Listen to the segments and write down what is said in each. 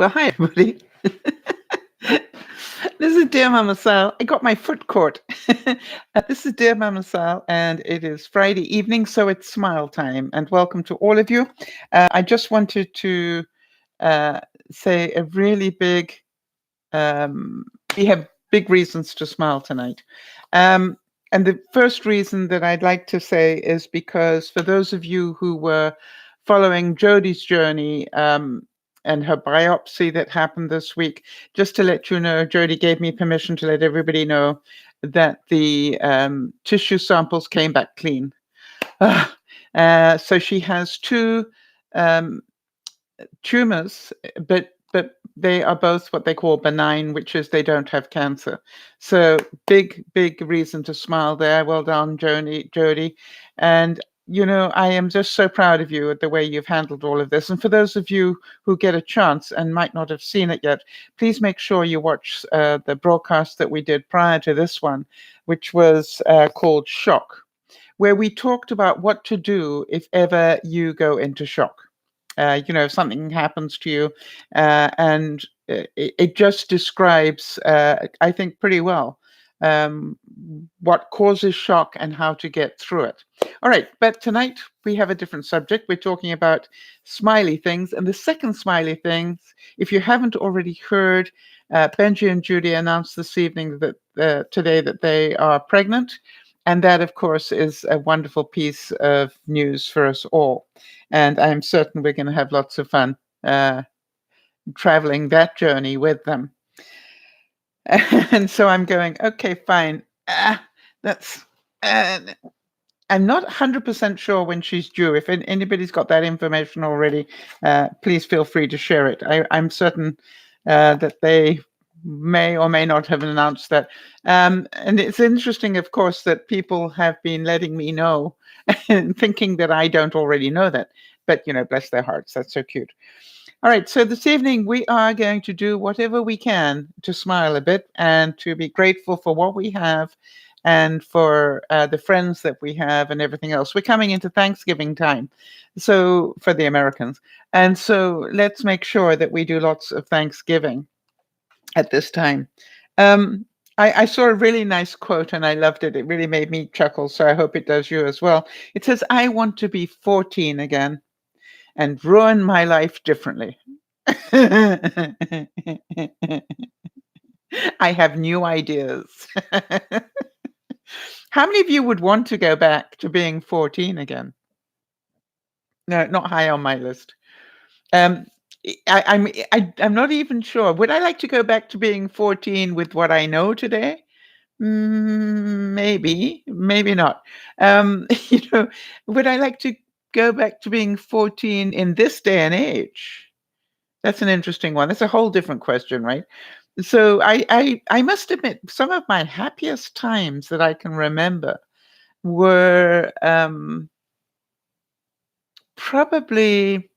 Well, hi everybody. This is Dear Mama Sal. I got my foot caught. This is Dear Mama Sal, and it is Friday evening, so it's smile time. And welcome to all of you. I just wanted to uh, say a really big. We have big reasons to smile tonight. Um, and the first reason that I'd like to say is because for those of you who were following Jodie's journey and her biopsy that happened this week, just to let you know, Jodie gave me permission to let everybody know that the tissue samples came back clean. So she has two um, tumors, but they are both what they call benign, which is they don't have cancer. So big reason to smile there. Well done, Jodie. And I am just so proud of you at the way you've handled all of this. And for those of you who get a chance and might not have seen it yet, please make sure you watch the broadcast that we did prior to this one, which was called Shock, where we talked about what to do if ever you go into shock. If something happens to you, and it just describes, I think, pretty well what causes shock and how to get through it. All right, but tonight we have a different subject. We're talking about smiley things, and the second smiley things, if you haven't already heard, Benji and Judy announced this evening that today that they are pregnant. And that, of course, is a wonderful piece of news for us all. And I'm certain we're going to have lots of fun traveling that journey with them. And so I'm going, okay, fine. That's. I'm not 100% sure when she's due. If anybody's got that information already, please feel free to share it. I'm certain that they may or may not have announced that. And it's interesting, of course, that people have been letting me know and thinking that I don't already know that. But, bless their hearts. That's so cute. All right. So this evening, we are going to do whatever we can to smile a bit and to be grateful for what we have and for the friends that we have and everything else. We're coming into Thanksgiving time, so for the Americans. And so let's make sure that we do lots of Thanksgiving at this time. I saw a really nice quote and I loved it. It really made me chuckle, so I hope it does you as well. It says, "I want to be 14 again and ruin my life differently." I have new ideas. How many of you would want to go back to being 14 again? No, not high on my list. Um, I'm not even sure. Would I like to go back to being 14 with what I know today? Maybe, maybe not. You know, would I like to go back to being 14 in this day and age? That's an interesting one. That's a whole different question, right? So I must admit, some of my happiest times that I can remember were probably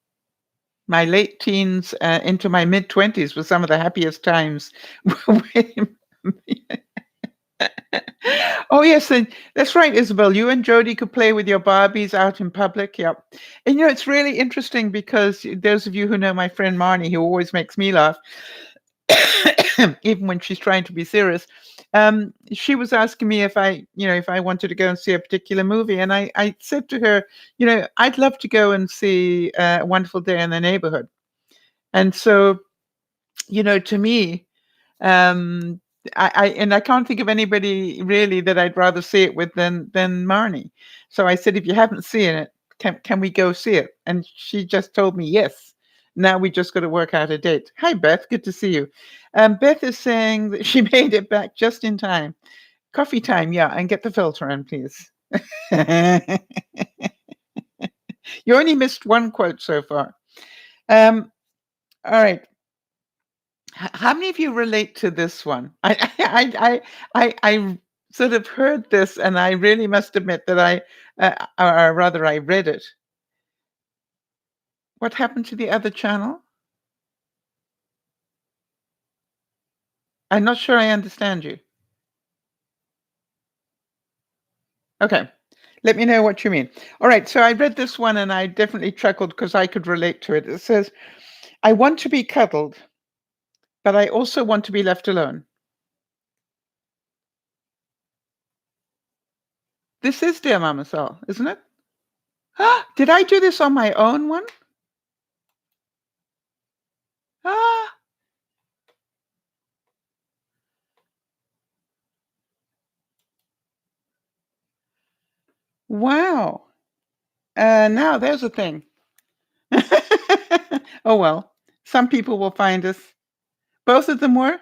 my late teens into my mid 20s were some of the happiest times. Oh yes, and that's right, Isabel. You and Jody could play with your Barbies out in public. Yep. And it's really interesting because those of you who know my friend Marnie, who always makes me laugh, even when she's trying to be serious, she was asking me if I wanted to go and see a particular movie, and I said to her, I'd love to go and see A Wonderful Day in the Neighborhood. And so, to me, um, I can't think of anybody really that I'd rather see it with than Marnie. So I said, if you haven't seen it, can we go see it? And she just told me yes. Now we just got to work out a date. Hi, Beth. Good to see you. Beth is saying that she made it back just in time. Coffee time, yeah, and get the filter in, please. You only missed one quote so far. All right. How many of you relate to this one? I sort of heard this, and I really must admit that or rather, I read it. What happened to the other channel? I'm not sure I understand you. Okay. Let me know what you mean. All right. So I read this one and I definitely chuckled because I could relate to it. It says, "I want to be cuddled but I also want to be left alone. This is Dear Mama Sal, isn't it? Did I do this on my own one? Ah, wow. Now there's a thing. Oh well, some people will find us. Both of them were?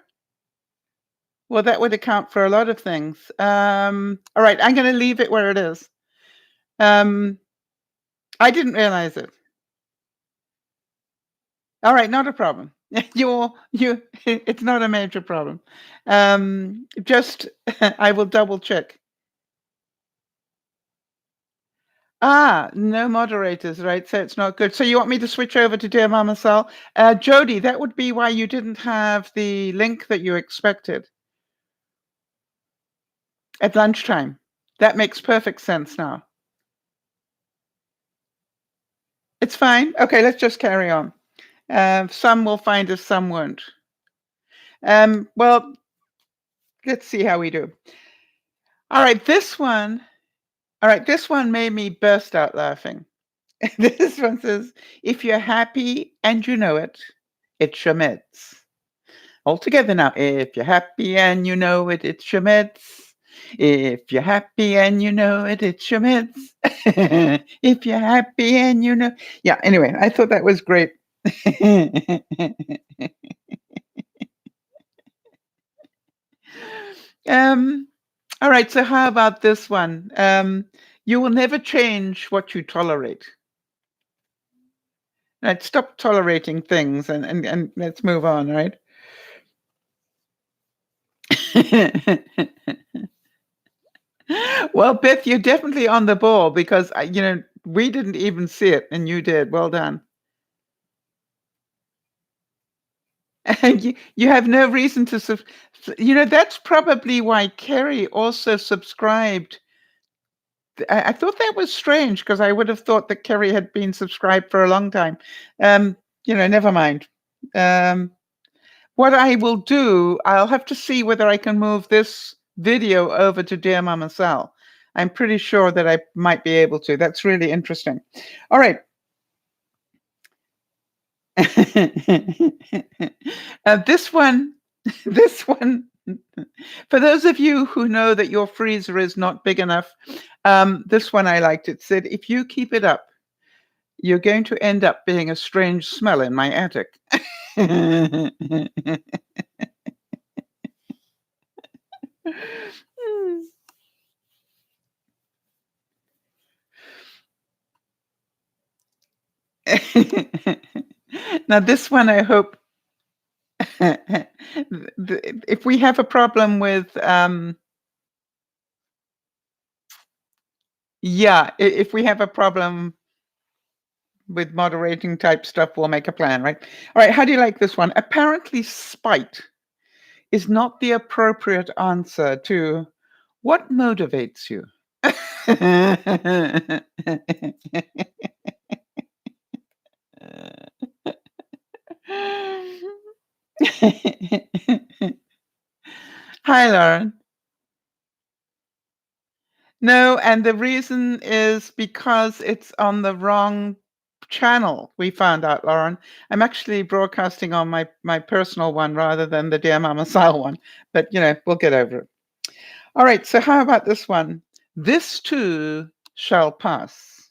Well, that would account for a lot of things. All right, I'm going to leave it where it is. Um, I didn't realize it. All right, not a problem. It's not a major problem. Just, I will double check. No moderators, right? So it's not good. So you want me to switch over to Dear Mama Sal? Jody, that would be why you didn't have the link that you expected at lunchtime. That makes perfect sense now. It's fine. Okay, let's just carry on. Some will find us, some won't. Well, let's see how we do. All right, this one. All right, this one made me burst out laughing. This one says, "If you're happy and you know it, it's your meds." All together now. If you're happy and you know it, it's your meds. If you're happy and you know it, it's your meds. If you're happy and you know. Yeah, anyway, I thought that was great. um, all right, so how about this one? You will never change what you tolerate. Right, stop tolerating things and let's move on, right? Well, Beth, you're definitely on the ball because we didn't even see it and you did. Well done. And you have no reason to that's probably why Kerry also subscribed. I thought that was strange because I would have thought that Kerry had been subscribed for a long time. Never mind. Um, what I will do, I'll have to see whether I can move this video over to Dear Mama Sal. I'm pretty sure that I might be able to. That's really interesting. All right. This one, this one, for those of you who know that your freezer is not big enough, this one I liked. It said, "If you keep it up, you're going to end up being a strange smell in my attic." Now, this one, I hope, if we have a problem with, yeah, if we have a problem with moderating type stuff, we'll make a plan, right? All right, how do you like this one? Apparently, spite is not the appropriate answer to what motivates you. Hi, Lauren. No, and the reason is because it's on the wrong channel. We found out, Lauren. I'm actually broadcasting on my personal one rather than the Dear Mama Sal one, but we'll get over it. All right, so how about this one? This too shall pass.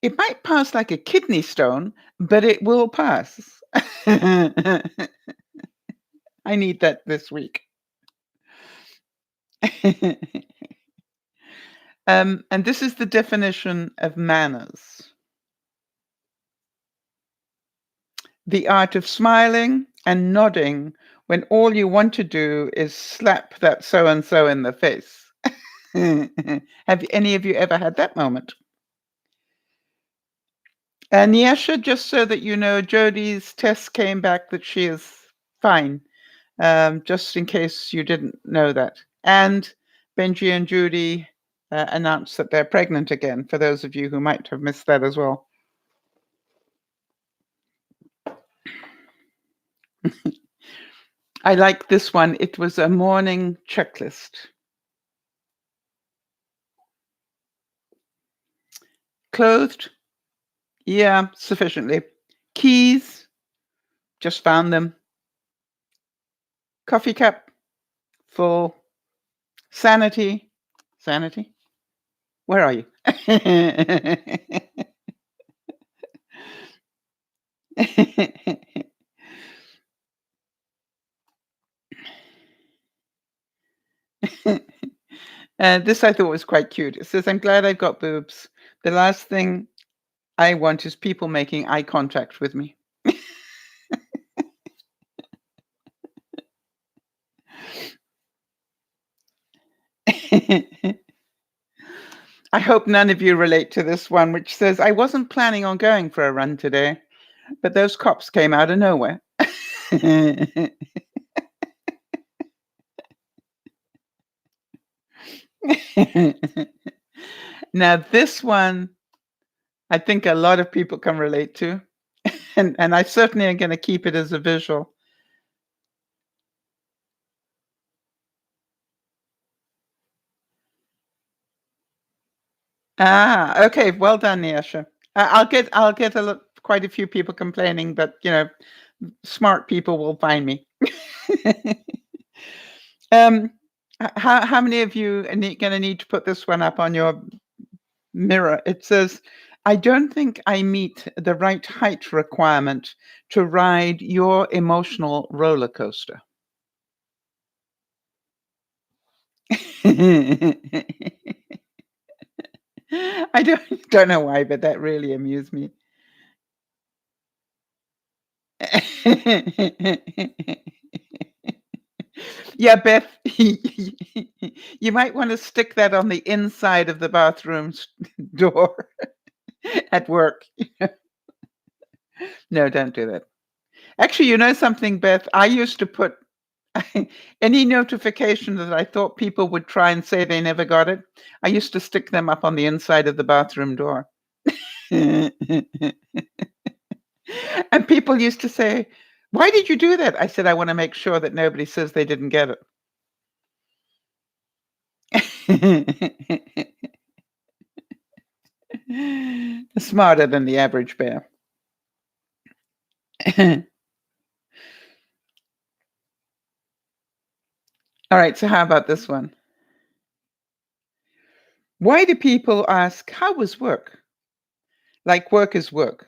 It might pass like a kidney stone, but it will pass. I need that this week. And this is the definition of manners. The art of smiling and nodding when all you want to do is slap that so-and-so in the face. Have any of you ever had that moment? And Nyasha, just so that you know, Jodie's test came back that she is fine, just in case you didn't know that. And Benji and Judy announced that they're pregnant again, for those of you who might have missed that as well. I like this one. It was a morning checklist. Clothed? Yeah, sufficiently. Keys? Just found them. Coffee cup? Full. Sanity? Sanity? Where are you? This I thought was quite cute. It says, I'm glad I've got boobs. The last thing I want is people making eye contact with me. I hope none of you relate to this one, which says, I wasn't planning on going for a run today, but those cops came out of nowhere. Now, this one, I think a lot of people can relate to, and I certainly am going to keep it as a visual. Ah, okay. Well done, Niasha. I'll get quite a few people complaining, but smart people will find me. um, how many of you are going to need to put this one up on your mirror? It says, I don't think I meet the right height requirement to ride your emotional roller coaster. I don't know why, but that really amused me. Yeah, Beth, you might want to stick that on the inside of the bathroom's door at work. No, don't do that. Actually, you know something, Beth? I used to put any notification that I thought people would try and say they never got it. I used to stick them up on the inside of the bathroom door. And people used to say, why did you do that? I said, I want to make sure that nobody says they didn't get it. Smarter than the average bear. All right, so how about this one? Why do people ask, how was work? Like work is work.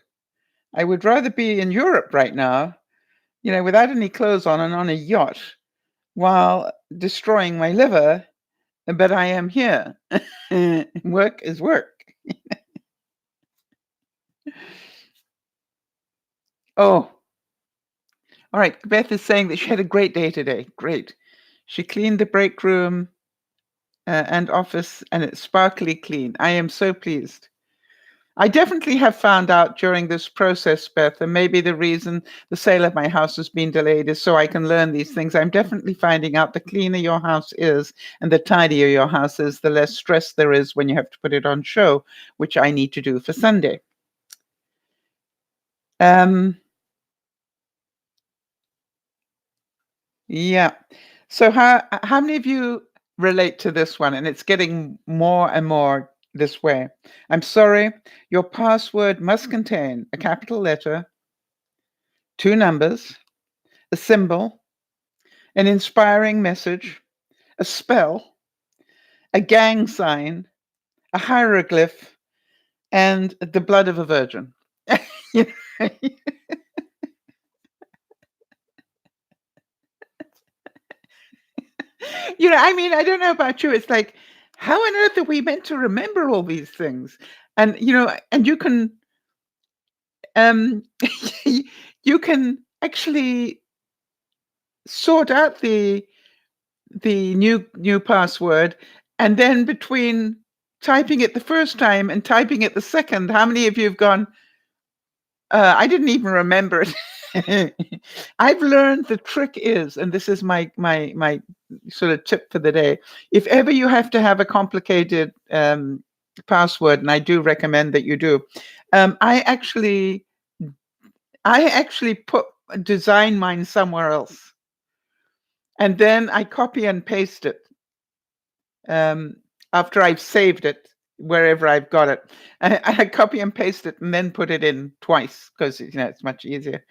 I would rather be in Europe right now, without any clothes on and on a yacht while destroying my liver, but I am here. Work is work. Oh, all right. Beth is saying that she had a great day today. Great. She cleaned the break room and office, and it's sparkly clean. I am so pleased. I definitely have found out during this process, Beth, and maybe the reason the sale of my house has been delayed is so I can learn these things. I'm definitely finding out the cleaner your house is and the tidier your house is, the less stress there is when you have to put it on show, which I need to do for Sunday. Yeah. So how many of you relate to this one? And it's getting more and more this way. I'm sorry, your password must contain a capital letter, two numbers, a symbol, an inspiring message, a spell, a gang sign, a hieroglyph, and the blood of a virgin. You know, I mean, I don't know about you. It's like, how on earth are we meant to remember all these things? And and you can um you can actually sort out the new password, and then between typing it the first time and typing it the second, how many of you have gone, I didn't even remember it. I've learned the trick is, and this is my sort of tip for the day. If ever you have to have a complicated password, and I do recommend that you do, um, I actually I actually put design mine somewhere else. and then I copy and paste it um, after I've saved it wherever I've got it. I copy and paste it and then put it in twice because it's much easier.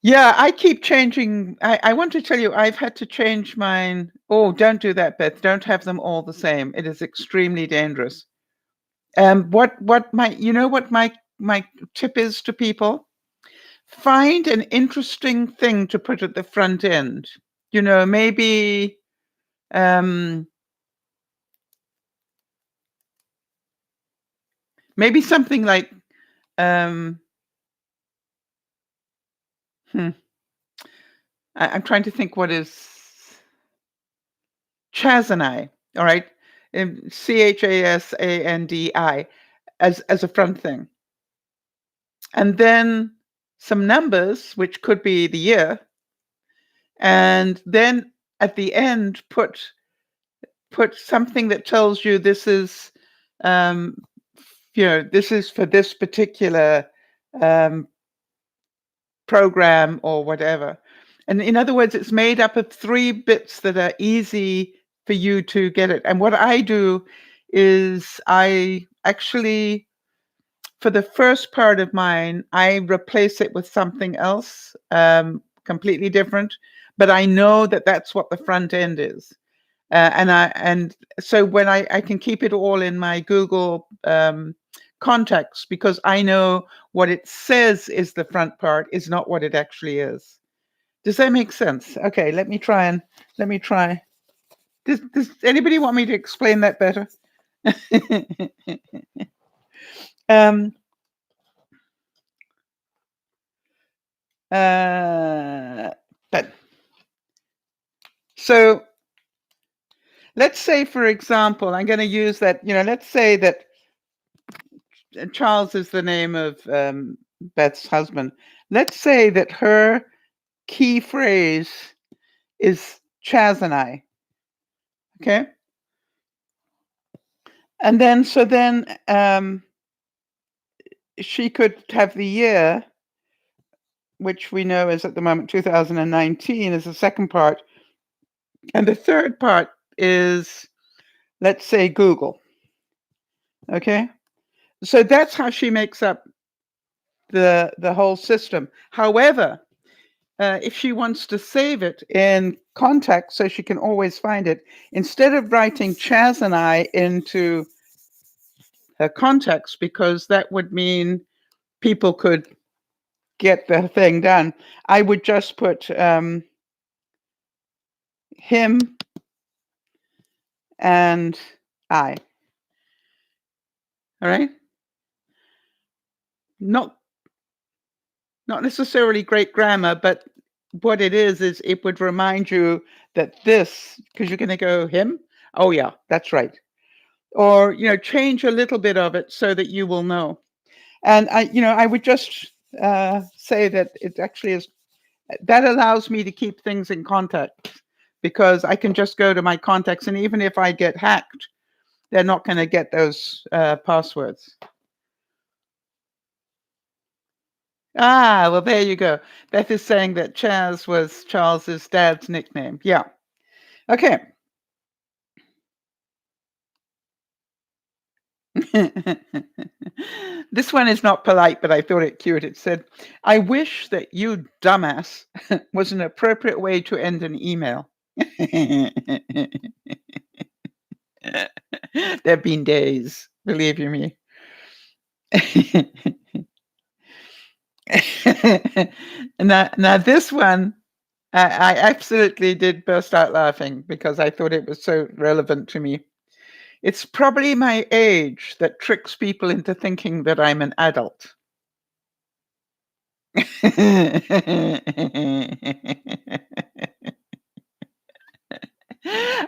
Yeah, I keep changing. I want to tell you, I've had to change mine. Oh, don't do that, Beth. Don't have them all the same. It is extremely dangerous. What my what my tip is to people? Find an interesting thing to put at the front end. Maybe maybe something like um, hmm, I'm trying to think what is Chazanai. All right, Chasandi as a front thing, and then some numbers, which could be the year, and then at the end put something that tells you this is um, this is for this particular um, program or whatever. And in other words, it's made up of 3 bits that are easy for you to get it. And what I do is I actually, for the first part of mine, I replace it with something else, completely different. But I know that that's what the front end is. And so when I can keep it all in my Google contacts, because I know what it says is the front part is not what it actually is. Does that make sense? Okay, let me try. Does anybody want me to explain that better? um, but so let's say, for example, I'm going to use that. Let's say that Charles is the name of Beth's husband. Let's say that her key phrase is Chaz and I. Okay. And then, she could have the year, which we know is at the moment 2019, as the second part. And the third part is, let's say, Google. Okay. So that's how she makes up the whole system. However, if she wants to save it in context so she can always find it, instead of writing Chaz and I into her context, because that would mean people could get the thing done, I would just put him and I. All right? Not necessarily great grammar, but what it is it would remind you that this, because you're going to go him. Oh yeah, that's right. Or change a little bit of it so that you will know. And I would just say that it actually is, that allows me to keep things in context, because I can just go to my contacts, and even if I get hacked, they're not going to get those passwords. Ah, well, there you go. Beth is saying that Chaz was Charles's dad's nickname. Yeah. Okay. This one is not polite, but I thought it cute. It said, "I wish that you dumbass" was an appropriate way to end an email. There have been days, believe you me. Now this one, I absolutely did burst out laughing because I thought it was so relevant to me. It's probably my age that tricks people into thinking that I'm an adult.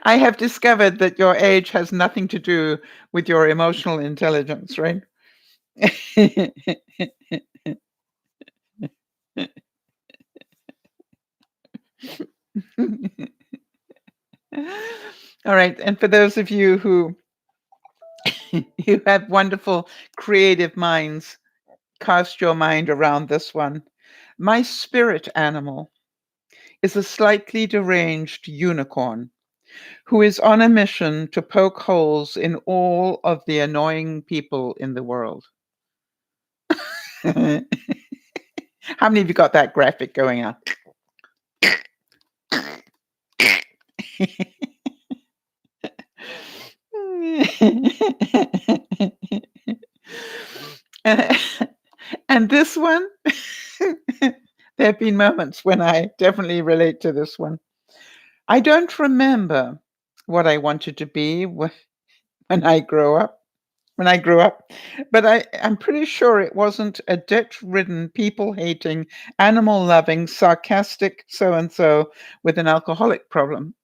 I have discovered that your age has nothing to do with your emotional intelligence, right? All right. And for those of you who have wonderful creative minds, cast your mind around this one. My spirit animal is a slightly deranged unicorn who is on a mission to poke holes in all of the annoying people in the world. How many of you got that graphic going on? And this one, there have been moments when I definitely relate to this one. I don't remember what I wanted to be when I grow up. When I grew up, but I'm pretty sure it wasn't a debt-ridden, people-hating, animal-loving, sarcastic so-and-so with an alcoholic problem.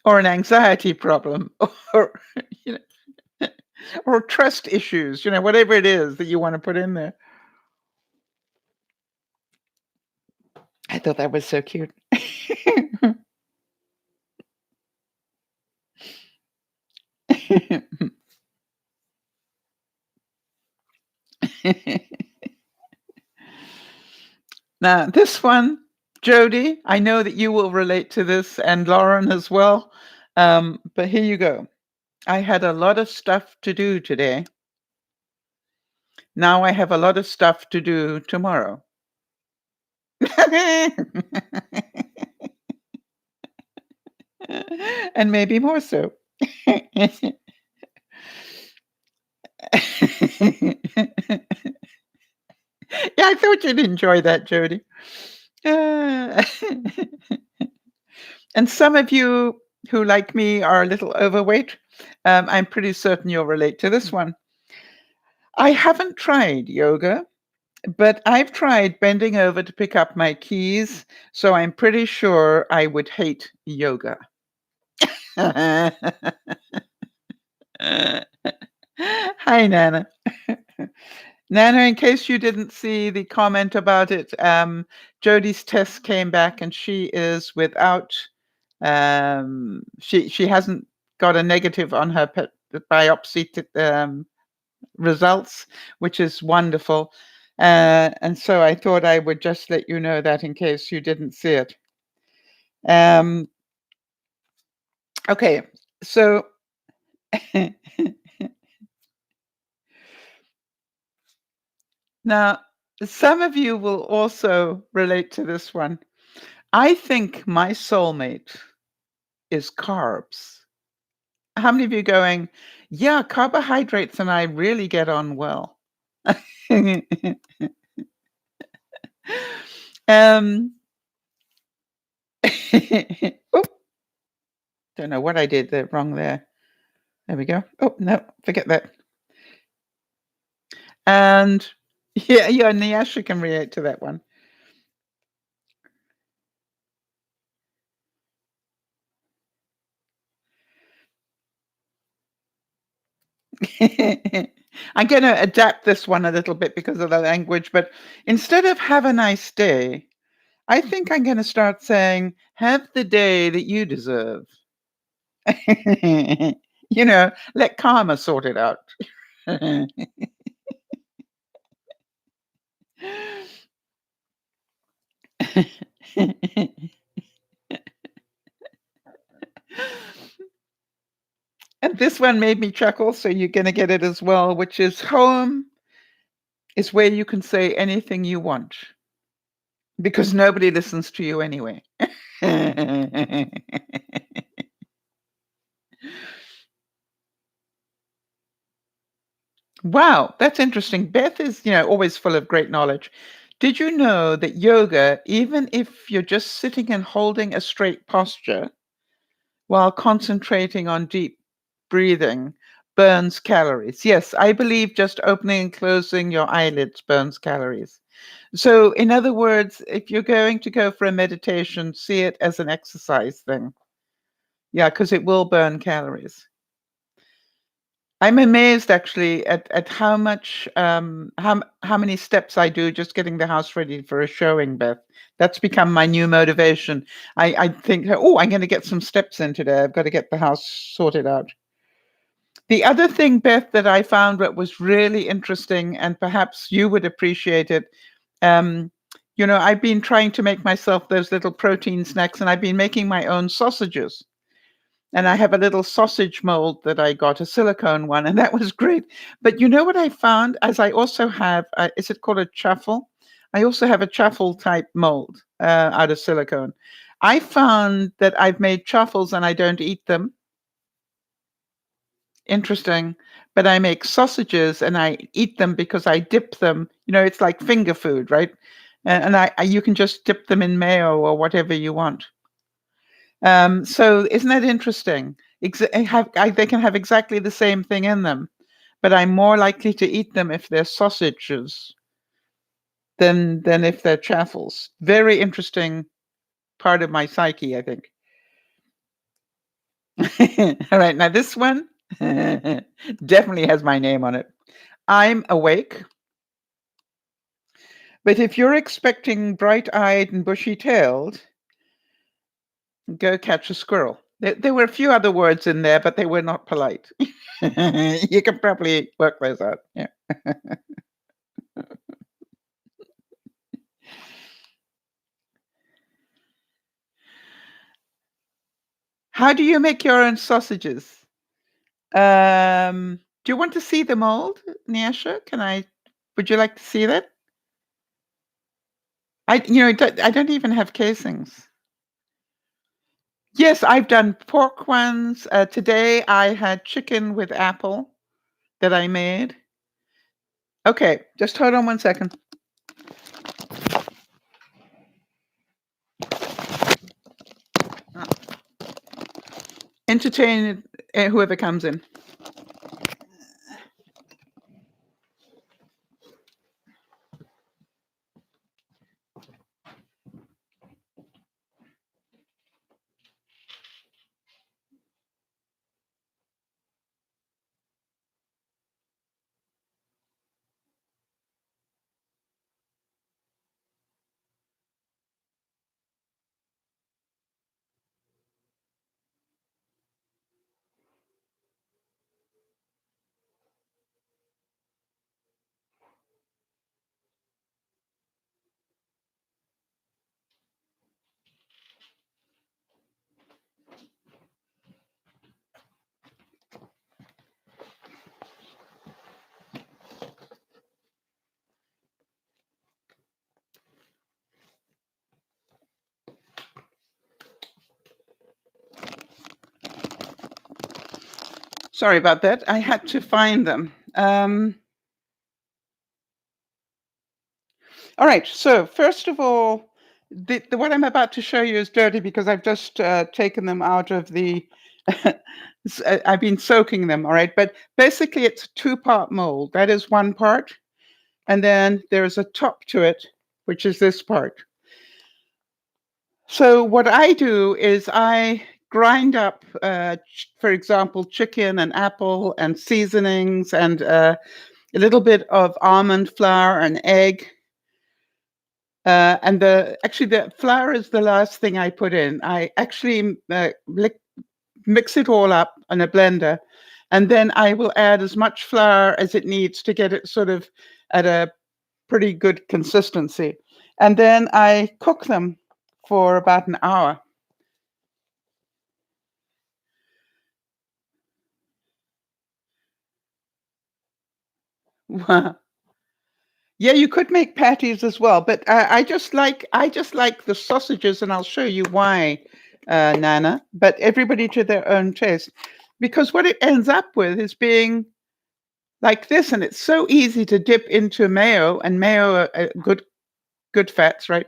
Or an anxiety problem, or you know, or trust issues, whatever it is that you want to put in there. I thought that was so cute. Now, this one, Jody, I know that you will relate to this, and Lauren as well. But here you go. I had a lot of stuff to do today. Now I have a lot of stuff to do tomorrow. And maybe more so. Yeah, I thought you'd enjoy that, Jody. Uh, and some of you who, like me, are a little overweight. I'm pretty certain you'll relate to this one. I haven't tried yoga, but I've tried bending over to pick up my keys, so I'm pretty sure I would hate yoga. Hi, Nana. Nana, in case you didn't see the comment about it, Jody's test came back and she is without, she hasn't got a negative on her biopsy results, which is wonderful. And so I thought I would just let you know that in case you didn't see it. Okay, so now some of you will also relate to this one. I think my soulmate is carbs. How many of you going, yeah, carbohydrates and I really get on well? um, Oop, don't know what I did there wrong there. There we go. Oh, no, forget that. And yeah, Nyasha can relate to that one. I'm going to adapt this one a little bit because of the language, but instead of have a nice day, I think I'm going to start saying, have the day that you deserve. Let karma sort it out. And this one made me chuckle, so you're going to get it as well, which is home is where you can say anything you want because nobody listens to you anyway. Wow, that's interesting. Beth is, always full of great knowledge. Did you know that yoga, even if you're just sitting and holding a straight posture while concentrating on deep breathing, burns calories? Yes, I believe just opening and closing your eyelids burns calories. So, in other words, if you're going to go for a meditation, see it as an exercise thing. Yeah, because it will burn calories. I'm amazed actually at how much how many steps I do just getting the house ready for a showing, Beth. That's become my new motivation. I think, oh, I'm going to get some steps in today. I've got to get the house sorted out. The other thing, Beth, that I found that was really interesting, and perhaps you would appreciate it, um, I've been trying to make myself those little protein snacks, and I've been making my own sausages. And I have a little sausage mold that I got, a silicone one, and that was great. But you know what I found? As I also have, is it called a truffle? I also have a truffle type mold out of silicone. I found that I've made truffles and I don't eat them. Interesting. But I make sausages and I eat them because I dip them. It's like finger food, right? And you can just dip them in mayo or whatever you want. So isn't that interesting? They can have exactly the same thing in them, but I'm more likely to eat them if they're sausages than if they're chaffles. Very interesting part of my psyche, I think. All right, now this one definitely has my name on it. I'm awake, but if you're expecting bright-eyed and bushy-tailed, go catch a squirrel. There were a few other words in there, but they were not polite. You can probably work those out. Yeah. How do you make your own sausages? Do you want to see the mold, Nyasha? Would you like to see that? I don't even have casings. Yes, I've done pork ones. Today I had chicken with apple that I made. Okay, just hold on one second. Entertain whoever comes in. Sorry about that. I had to find them. All right. So first of all, what I'm about to show you is dirty because I've just taken them out of the. I've been soaking them. All right, but basically it's a two-part mold. That is one part, and then there's a top to it, which is this part. So what I do is I grind up, for example, chicken and apple and seasonings and a little bit of almond flour and egg. And the flour is the last thing I put in. I actually mix it all up in a blender, and then I will add as much flour as it needs to get it sort of at a pretty good consistency. And then I cook them for about an hour. Yeah, you could make patties as well, but I just like the sausages, and I'll show you why, Nana. But everybody to their own taste, because what it ends up with is being like this, and it's so easy to dip into mayo, and mayo are good fats, right?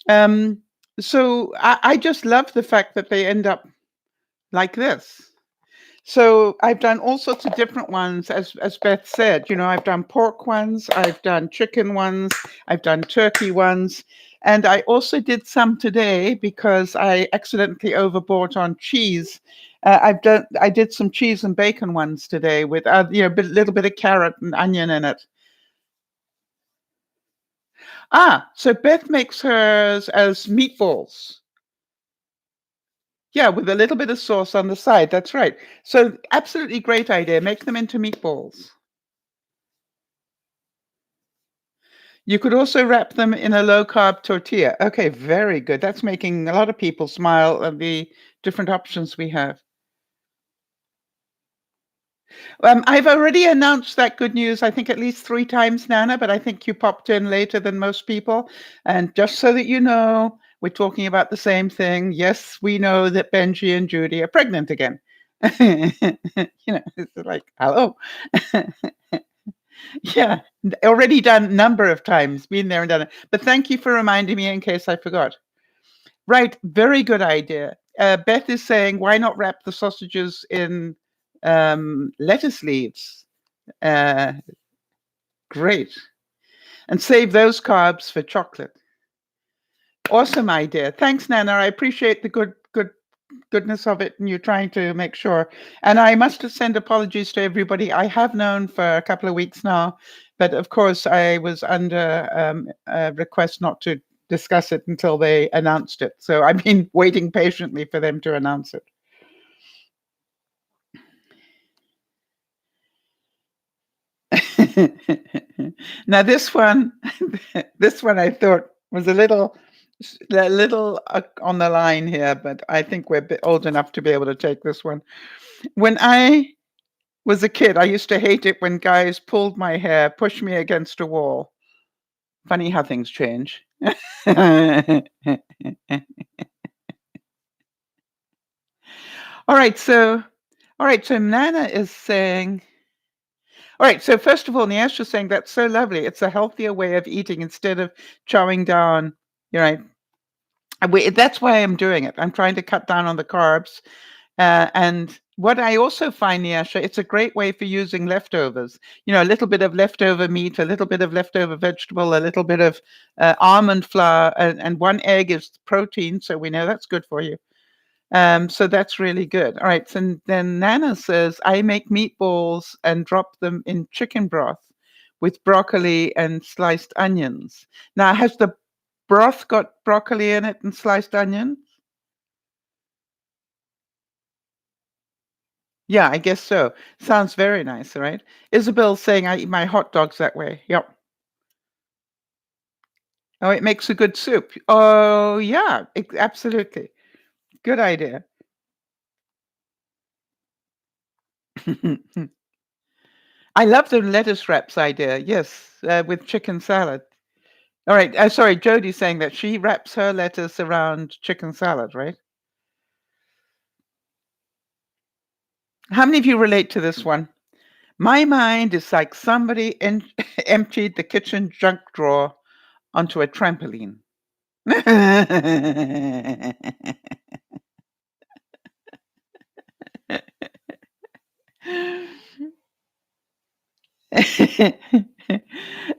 Um, so I just love the fact that they end up like this. So I've done all sorts of different ones, as Beth said. I've done pork ones, I've done chicken ones, I've done turkey ones, and I also did some today because I accidentally overbought on cheese. I did some cheese and bacon ones today with a little bit of carrot and onion in it. So Beth makes hers as meatballs. Yeah, with a little bit of sauce on the side. That's right. So absolutely great idea. Make them into meatballs. You could also wrap them in a low carb tortilla. Okay, very good. That's making a lot of people smile at the different options we have. I've already announced that good news, I think at least 3 times, Nana, but I think you popped in later than most people. And just so that you know, we're talking about the same thing. Yes, we know that Benji and Judy are pregnant again. It's like, hello. Yeah, already done number of times, been there and done it. But thank you for reminding me in case I forgot. Right, very good idea. Beth is saying, why not wrap the sausages in lettuce leaves? Uh, Great. And save those carbs for chocolate. Awesome idea. Thanks, Nana. I appreciate the goodness of it, and you're trying to make sure. And I must send apologies to everybody. I have known for a couple of weeks now, but of course I was under a request not to discuss it until they announced it. So I've been waiting patiently for them to announce it. Now this one, this one I thought was a little on the line here, but I think we're a bit old enough to be able to take this one. When I was a kid, I used to hate it when guys pulled my hair, pushed me against a wall. Funny how things change. All right, so Nana is saying, all right, so first of all, Niash is saying that's so lovely. It's a healthier way of eating instead of chowing down. You're right. That's why I'm doing it. I'm trying to cut down on the carbs. And what I also find, Niasha, it's a great way for using leftovers. A little bit of leftover meat, a little bit of leftover vegetable, a little bit of almond flour, and one egg is protein, so we know that's good for you. So that's really good. All right. So then Nana says, I make meatballs and drop them in chicken broth with broccoli and sliced onions. Now, has the broth got broccoli in it and sliced onion? Yeah, I guess so. Sounds very nice, right? Isabel's saying I eat my hot dogs that way. Yep. Oh, it makes a good soup. Oh, yeah, absolutely. Good idea. I love the lettuce wraps idea. Yes, with chicken salad. All right. Sorry, Jodie's saying that she wraps her lettuce around chicken salad, right? How many of you relate to this one? My mind is like somebody emptied the kitchen junk drawer onto a trampoline.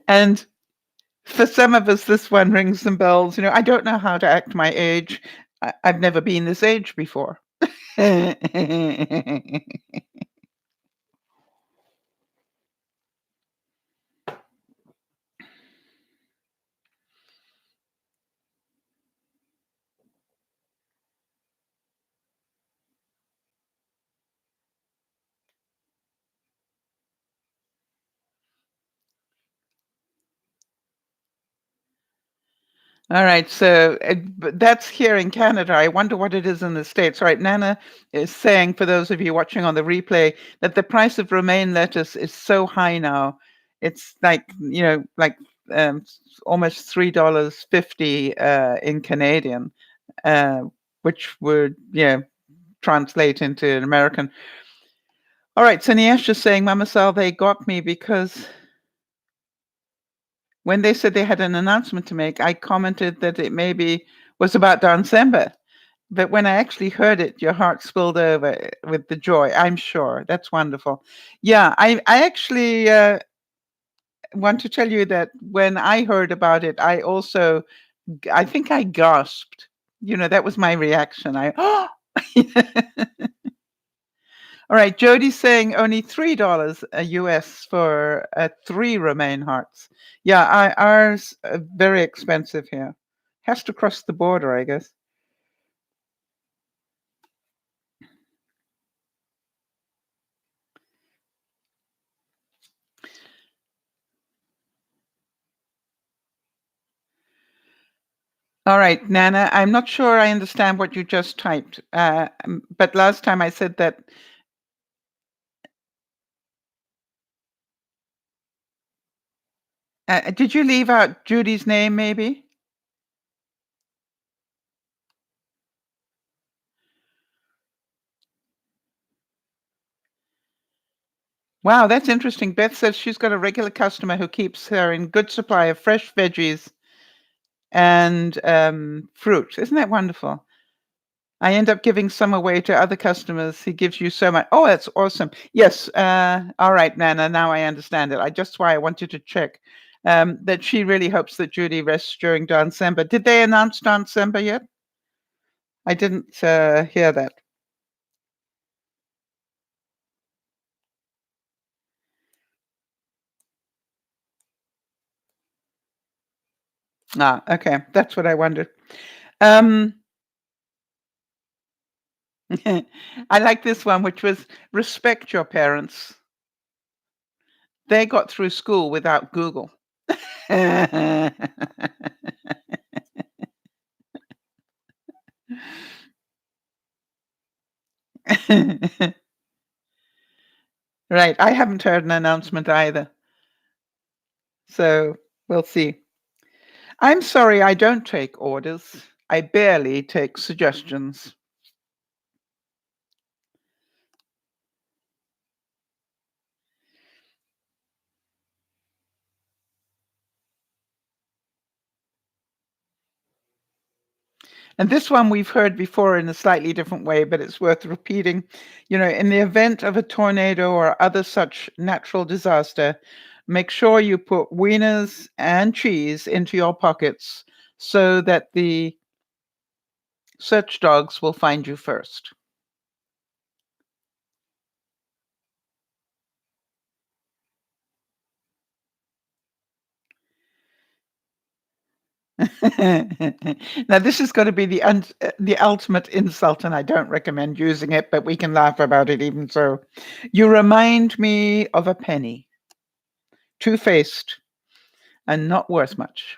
And for some of us, this one rings some bells. I don't know how to act my age. I've never been this age before. All right, so but that's here in Canada. I wonder what it is in the States. All right, Nana is saying, for those of you watching on the replay, that the price of romaine lettuce is so high now. It's like almost $3.50 in Canadian, uh, which would translate into an American. All right, so Niesh is saying, Mama Sal, they got me because when they said they had an announcement to make, I commented that it maybe was about December. But when I actually heard it, your heart spilled over with the joy, I'm sure. That's wonderful. Yeah, I actually want to tell you that when I heard about it, I think I gasped. That was my reaction. Oh, all right. Jody's saying only $3 a US for 3 romaine hearts. Yeah, ours are very expensive here. Has to cross the border, I guess. All right, Nana, I'm not sure I understand what you just typed, but last time I said that. Did you leave out Judy's name, maybe? Wow, that's interesting. Beth says she's got a regular customer who keeps her in good supply of fresh veggies and fruit. Isn't that wonderful? I end up giving some away to other customers. He gives you so much. Oh, that's awesome. Yes. All right, Nana. Now I understand it. I just why I wanted to check that she really hopes that Judy rests during December. Did they announce December yet? I didn't hear that. Ah, okay. That's what I wondered. Um, I like this one, which was respect your parents. They got through school without Google. Right. I haven't heard an announcement either. So we'll see. I'm sorry I don't take orders. I barely take suggestions. And this one we've heard before in a slightly different way, but it's worth repeating. In the event of a tornado or other such natural disaster, make sure you put wieners and cheese into your pockets so that the search dogs will find you first. Now, this is going to be the ultimate insult, and I don't recommend using it, but we can laugh about it even so. You remind me of a penny, two-faced and not worth much.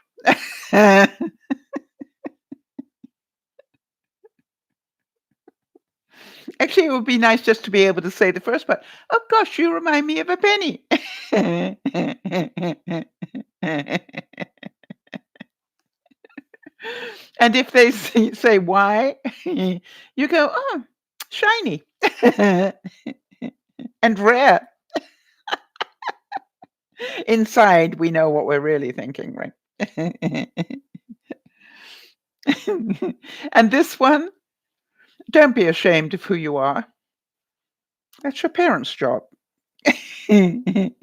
Actually, it would be nice just to be able to say the first part. Oh gosh, you remind me of a penny. And if they say why, you go, oh, shiny and rare. Inside, we know what we're really thinking, right? And this one, don't be ashamed of who you are. That's your parents' job. And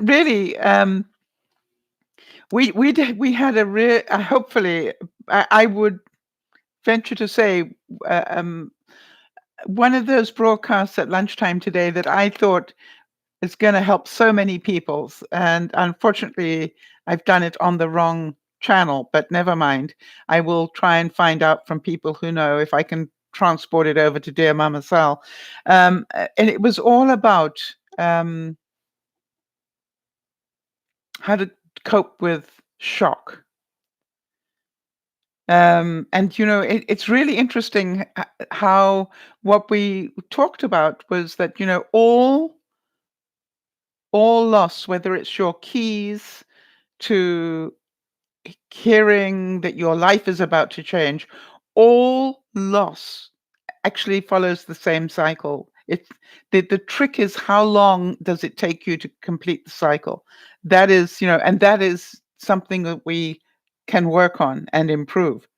really, we had a real. Hopefully, I would venture to say one of those broadcasts at lunchtime today that I thought is going to help so many people, and unfortunately, I've done it on the wrong channel. But never mind. I will try and find out from people who know if I can transport it over to Dear Mama Sal. And it was all about um, how to cope with shock. And it's really interesting how what we talked about was that all loss, whether it's your keys to hearing that your life is about to change, all loss actually follows the same cycle. The trick is how long does it take you to complete the cycle? That is, and that is something that we can work on and improve.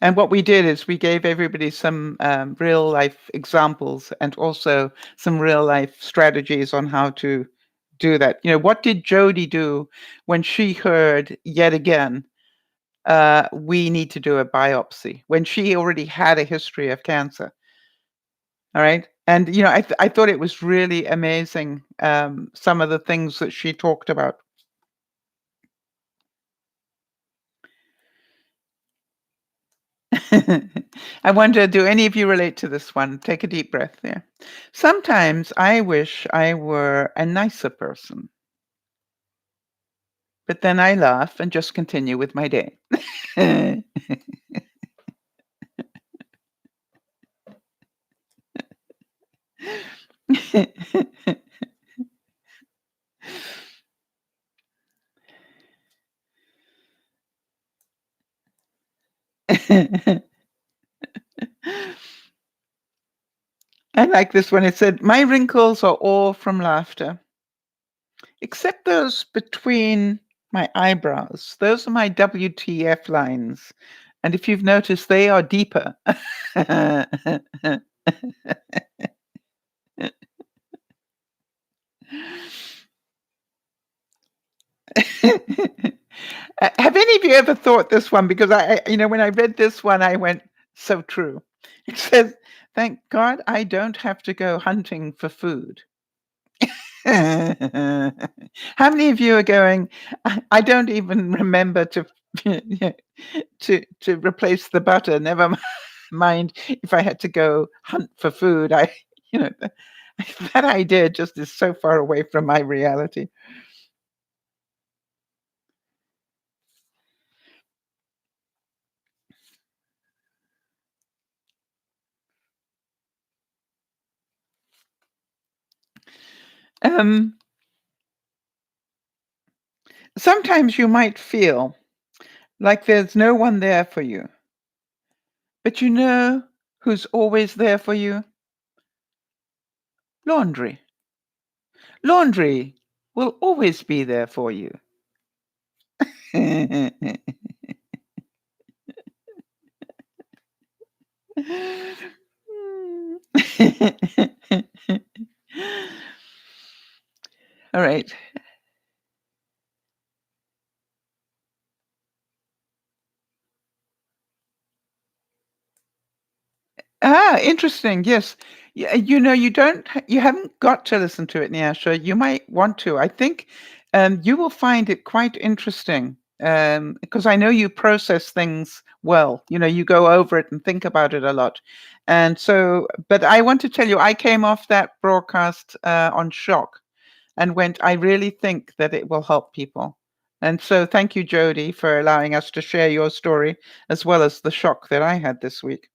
And what we did is we gave everybody some real life examples and also some real life strategies on how to do that. What did Jody do when she heard yet again, we need to do a biopsy, when she already had a history of cancer? All right. And, I thought it was really amazing, some of the things that she talked about. I wonder, do any of you relate to this one? Take a deep breath there. Sometimes I wish I were a nicer person, but then I laugh and just continue with my day. I like this one. It said, "My wrinkles are all from laughter, except those between my eyebrows. Those are my WTF lines. And if you've noticed, they are deeper." Have any of you ever thought this one? Because when I read this one, I went, so true. It says, "Thank God I don't have to go hunting for food." How many of you are going, I don't even remember to to replace the butter, never mind if I had to go hunt for food. You know, that idea just is so far away from my reality. Um, Sometimes you might feel like there's no one there for you, but you know who's always there for you? Laundry. Laundry will always be there for you. All right. Interesting. Yes. Yeah, you haven't got to listen to it, Nyasha. You might want to. I think you will find it quite interesting because I know you process things well. You go over it and think about it a lot. And so, but I want to tell you, I came off that broadcast on shock and went, I really think that it will help people. And so, thank you, Jody, for allowing us to share your story as well as the shock that I had this week.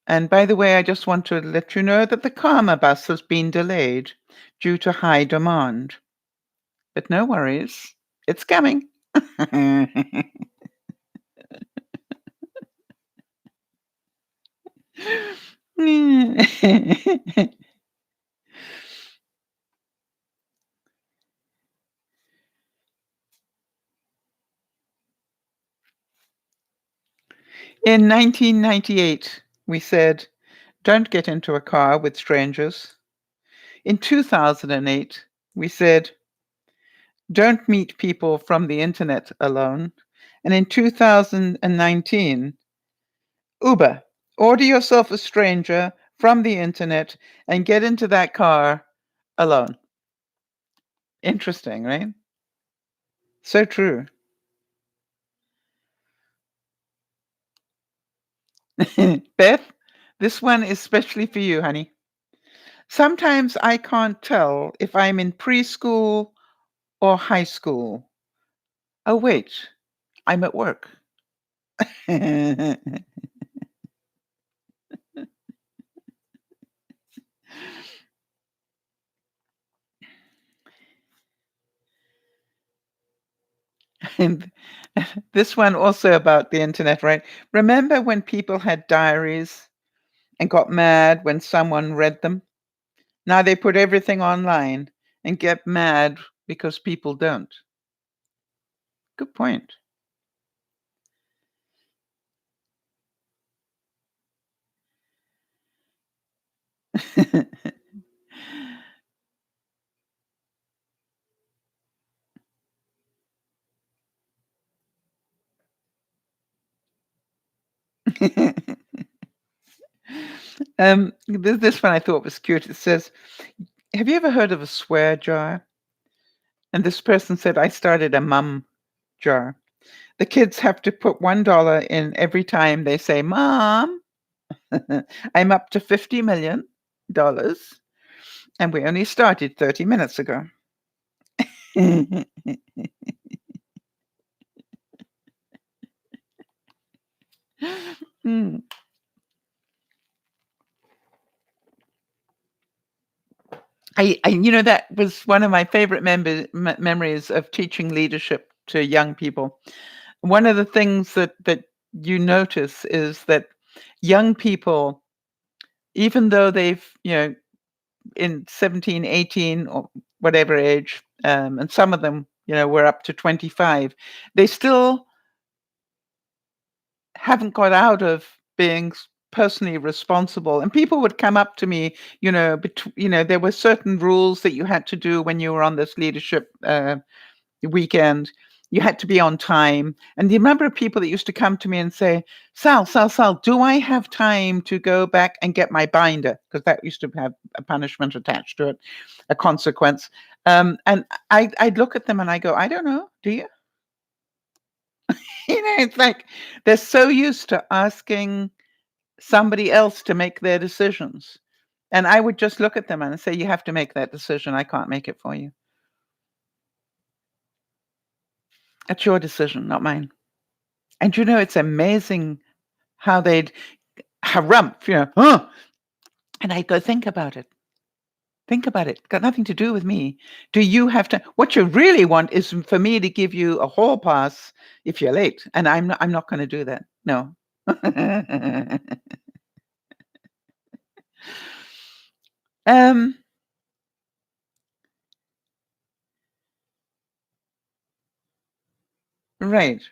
And by the way, I just want to let you know that the Karma bus has been delayed due to high demand. But no worries, it's coming. In 1998, we said, don't get into a car with strangers. In 2008, we said, don't meet people from the internet alone. And in 2019, Uber, order yourself a stranger from the internet and get into that car alone. Interesting, right? So true. Beth, this one is especially for you, honey. Sometimes I can't tell if I'm in preschool or high school. Oh, wait, I'm at work. And this one also about the internet, right? Remember when people had diaries and got mad when someone read them? Now they put everything online and get mad because people don't. Good point. This one I thought was cute. It says, have you ever heard of a swear jar? And this person said, I started a mum jar. The kids have to put $1 in every time they say, "Mom, I'm up to $50 million, and we only started 30 minutes ago." Mm. That was one of my favorite memories of teaching leadership to young people. One of the things that you notice is that young people, even though they've, in 17, 18, or whatever age, and some of them, were up to 25, they still haven't got out of being personally responsible. And people would come up to me, there were certain rules that you had to do when you were on this leadership weekend. You had to be on time. And the number of people that used to come to me and say, Sal, do I have time to go back and get my binder? Because that used to have a punishment attached to it, a consequence. And I'd look at them and I go, I don't know. Do you? It's like they're so used to asking somebody else to make their decisions. And I would just look at them and say, you have to make that decision. I can't make it for you. It's your decision, not mine. And it's amazing how they'd harumph, huh? And I go, think about it. Think about it. Got nothing to do with me. Do you have to? What you really want is for me to give you a hall pass if you're late, and I'm not going to do that. No. um. Right.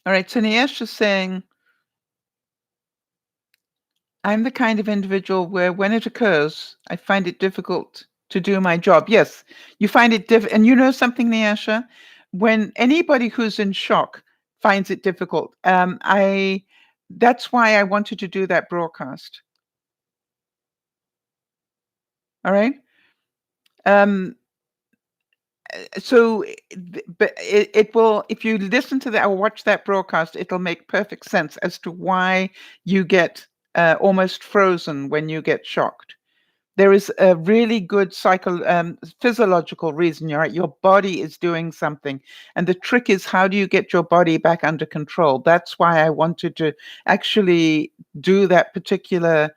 All right. So Niesh is saying, I'm the kind of individual where when it occurs, I find it difficult to do my job. Yes, you find it and you know something, Nyasha? When anybody who's in shock finds it difficult, that's why I wanted to do that broadcast. All right. Um, so, but it will, if you listen to that or watch that broadcast, it'll make perfect sense as to why you get almost frozen when you get shocked. There is a really good physiological reason. You're right. Your body is doing something. And the trick is, how do you get your body back under control? That's why I wanted to actually do that particular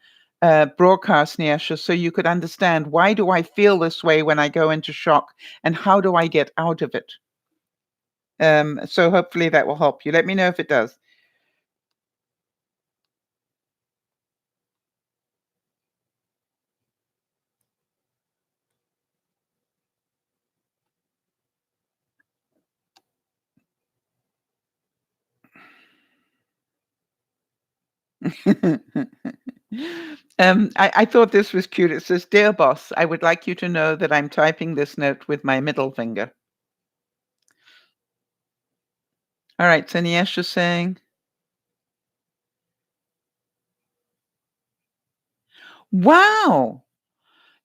broadcast, Niasha, so you could understand, why do I feel this way when I go into shock, and how do I get out of it? So hopefully that will help you. Let me know if it does. I thought this was cute. It says, Dear boss, I would like you to know that I'm typing this note with my middle finger. All right, so Niesha's saying, wow,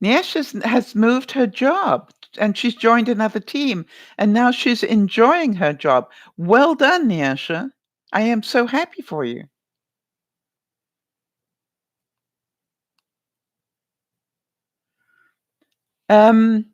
Niesha has moved her job and she's joined another team and now she's enjoying her job. Well done, Niesha. I am so happy for you. Um,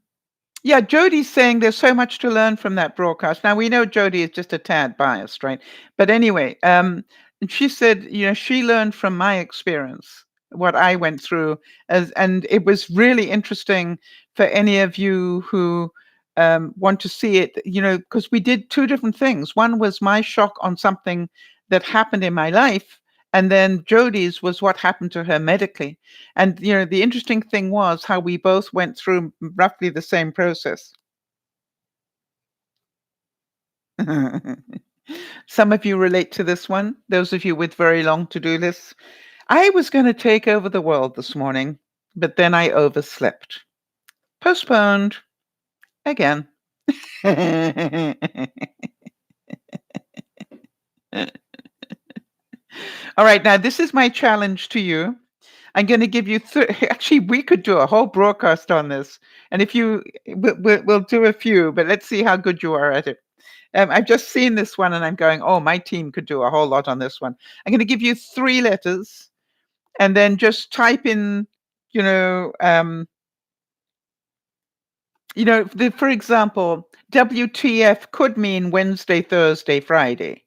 Yeah, Jodie's saying there's so much to learn from that broadcast. Now we know Jodie is just a tad biased, right? But anyway, and she said, she learned from my experience, what I went through, and it was really interesting for any of you who want to see it, because we did two different things. One was my shock on something that happened in my life, and then Jodie's was what happened to her medically. And the interesting thing was how we both went through roughly the same process. Some of you relate to this one, those of you with very long to-do lists. I was going to take over the world this morning, but then I overslept. Postponed again. All right, now this is my challenge to you. I'm going to give you actually, we could do a whole broadcast on this, and if you we'll do a few, but let's see how good you are at it. I've just seen this one, and I'm going, oh, my team could do a whole lot on this one. I'm going to give you 3 letters, and then just type in, you know, for example, WTF could mean Wednesday, Thursday, Friday.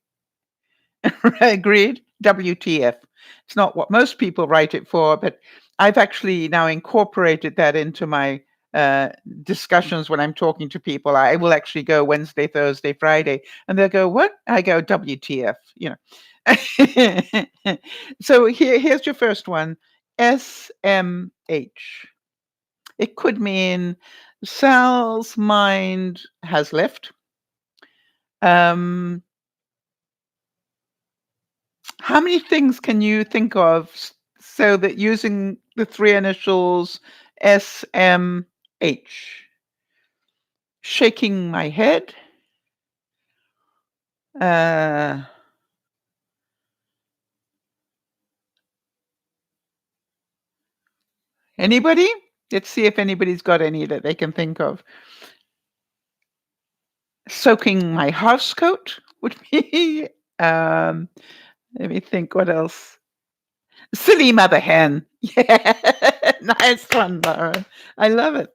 Agreed? WTF. It's not what most people write it for, but I've actually now incorporated that into my discussions when I'm talking to people. I will actually go Wednesday, Thursday, Friday, and they'll go, "What?" I go, "WTF," you know. So here's your first one, SMH. It could mean Sal's mind has left. Um, How many things can you think of so that using the 3 initials SMH? Shaking my head. Uh, Anybody? Let's see if anybody's got any that they can think of. Soaking my house coat would be. Um, Let me think. What else? Silly mother hen. Yeah, nice one, Lauren. I love it.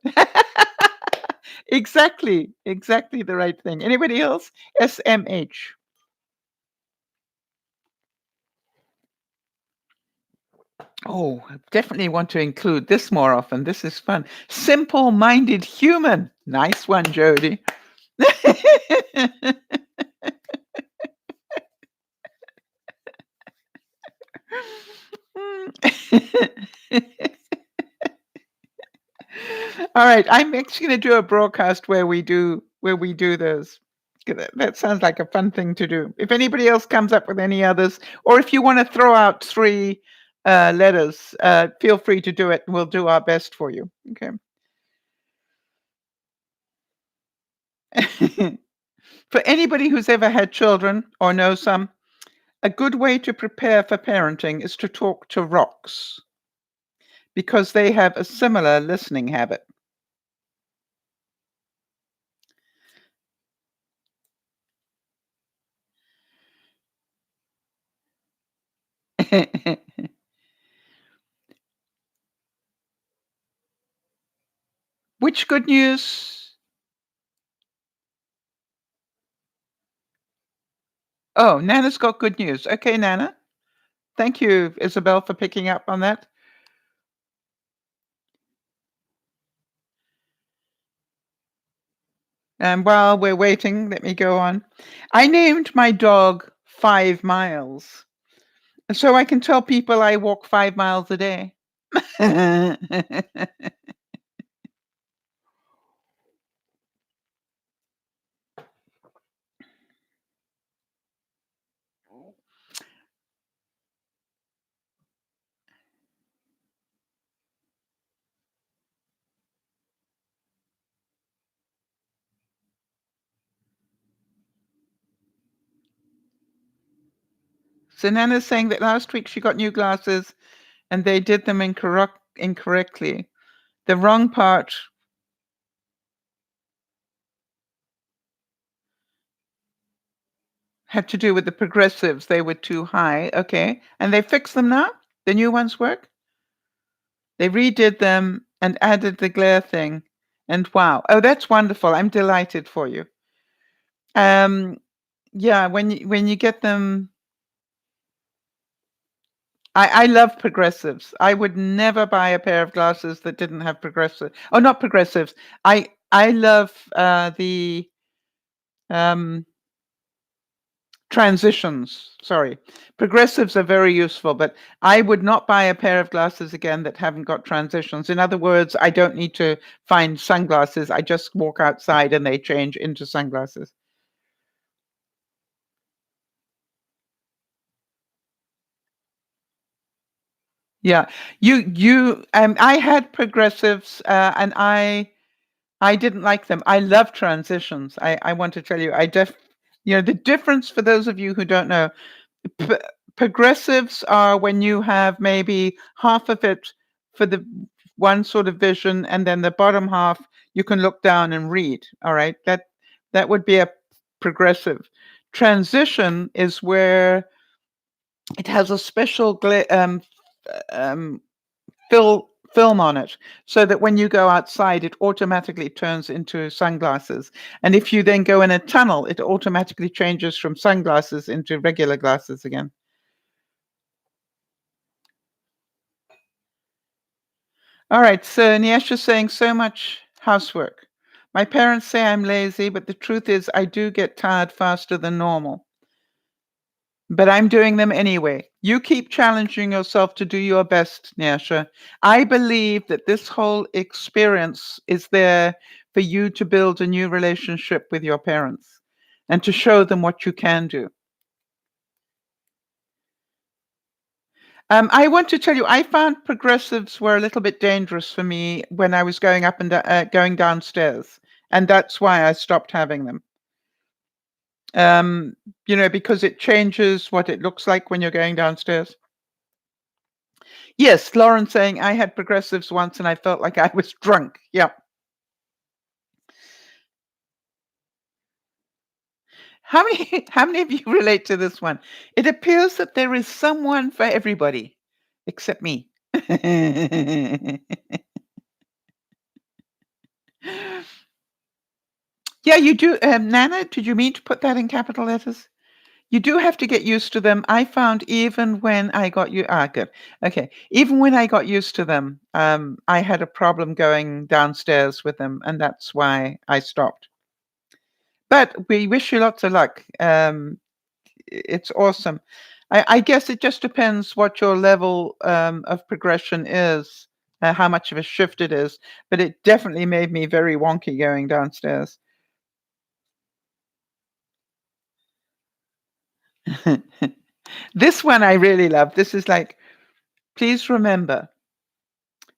Exactly the right thing. Anybody else? SMH. Oh, I definitely want to include this more often. This is fun. Simple-minded human. Nice one, Jody. All right, I'm actually going to do a broadcast where we do those. That sounds like a fun thing to do. If anybody else comes up with any others, or if you want to throw out 3 letters, feel free to do it, and we'll do our best for you. Okay. For anybody who's ever had children or knows some, a good way to prepare for parenting is to talk to rocks because they have a similar listening habit. Which good news? Oh, Nana's got good news. Okay, Nana. Thank you, Isabel, for picking up on that. And while we're waiting, let me go on. I named my dog 5 Miles, so I can tell people I walk 5 miles a day. So Nana's saying that last week she got new glasses and they did them incorrectly. The wrong part had to do with the progressives. They were too high. Okay. And they fixed them now? The new ones work? They redid them and added the glare thing. And wow. Oh, that's wonderful. I'm delighted for you. Um, yeah, when you get them, I love progressives. I would never buy a pair of glasses that didn't have progressives. Oh, not progressives. I love the um transitions. Sorry. Progressives are very useful, but I would not buy a pair of glasses again that haven't got transitions. In other words, I don't need to find sunglasses. I just walk outside and they change into sunglasses. Yeah. I had progressives and I didn't like them. I love transitions. I want to tell you, the difference for those of you who don't know, p- Progressives are when you have maybe half of it for the one sort of vision, and then the bottom half you can look down and read. All right, that would be a progressive. Transition is where it has a special um, film on it, so that when you go outside, it automatically turns into sunglasses. And if you then go in a tunnel, it automatically changes from sunglasses into regular glasses again. All right, so Niesha's saying so much housework. My parents say I'm lazy, but the truth is I do get tired faster than normal. But I'm doing them anyway. You keep challenging yourself to do your best, Niesha. I believe that this whole experience is there for you to build a new relationship with your parents and to show them what you can do. I want to tell you, I found progressives were a little bit dangerous for me when I was going up and going downstairs, and that's why I stopped having them. Um, because it changes what it looks like when you're going downstairs. Yes, Lauren saying I had progressives once and I felt like I was drunk. Yeah. How many of you relate to this one? It appears that there is someone for everybody except me. Yeah, you do. Nana, did you mean to put that in capital letters? You do have to get used to them. I found even when I got you good. Okay. Even when I got used to them, I had a problem going downstairs with them, and that's why I stopped. But we wish you lots of luck. It's awesome. I guess it just depends what your level of progression is, how much of a shift it is. But it definitely made me very wonky going downstairs. This one I really love. This is like, please remember,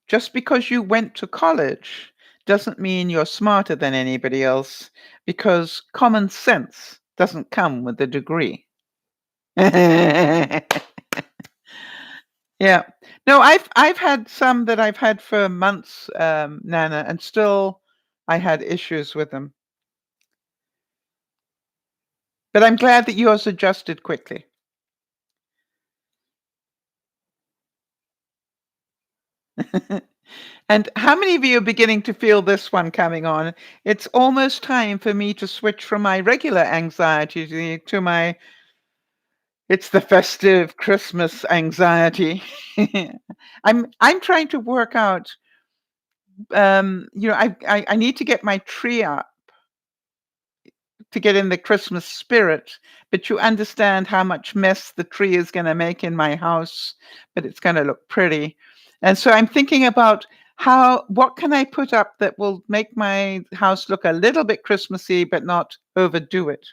just because you went to college doesn't mean you're smarter than anybody else, because common sense doesn't come with a degree. Yeah. No, I've had some that I've had for months, Nana, and still I had issues with them. But I'm glad that yours adjusted quickly. And how many of you are beginning to feel this one coming on? It's almost time for me to switch from my regular anxiety to my it's the festive Christmas anxiety. I'm trying to work out. I need to get my tree up to get in the Christmas spirit, but you understand how much mess the tree is going to make in my house, but it's going to look pretty. And so I'm thinking about what can I put up that will make my house look a little bit Christmassy, but not overdo it.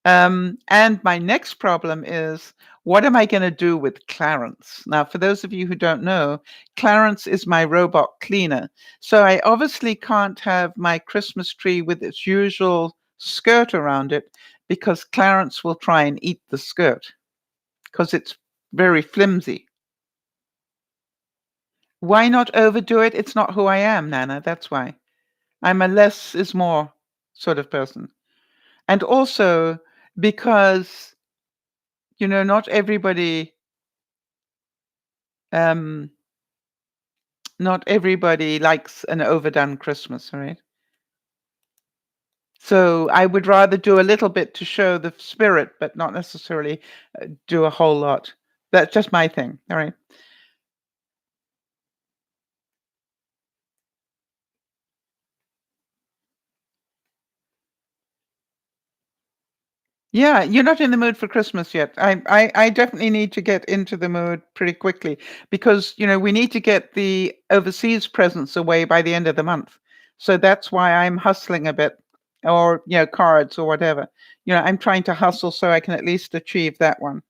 And my next problem is, what am I going to do with Clarence? Now, for those of you who don't know, Clarence is my robot cleaner. So I obviously can't have my Christmas tree with its usual skirt around it, because Clarence will try and eat the skirt because it's very flimsy. Why not overdo it? It's not who I am, Nana. That's why. I'm a less is more sort of person. And also because, not everybody um not everybody likes an overdone Christmas, right? So I would rather do a little bit to show the spirit, but not necessarily do a whole lot. That's just my thing. All right. Yeah, you're not in the mood for Christmas yet. I definitely need to get into the mood pretty quickly, because, we need to get the overseas presents away by the end of the month. So that's why I'm hustling a bit, or, cards or whatever. I'm trying to hustle so I can at least achieve that one.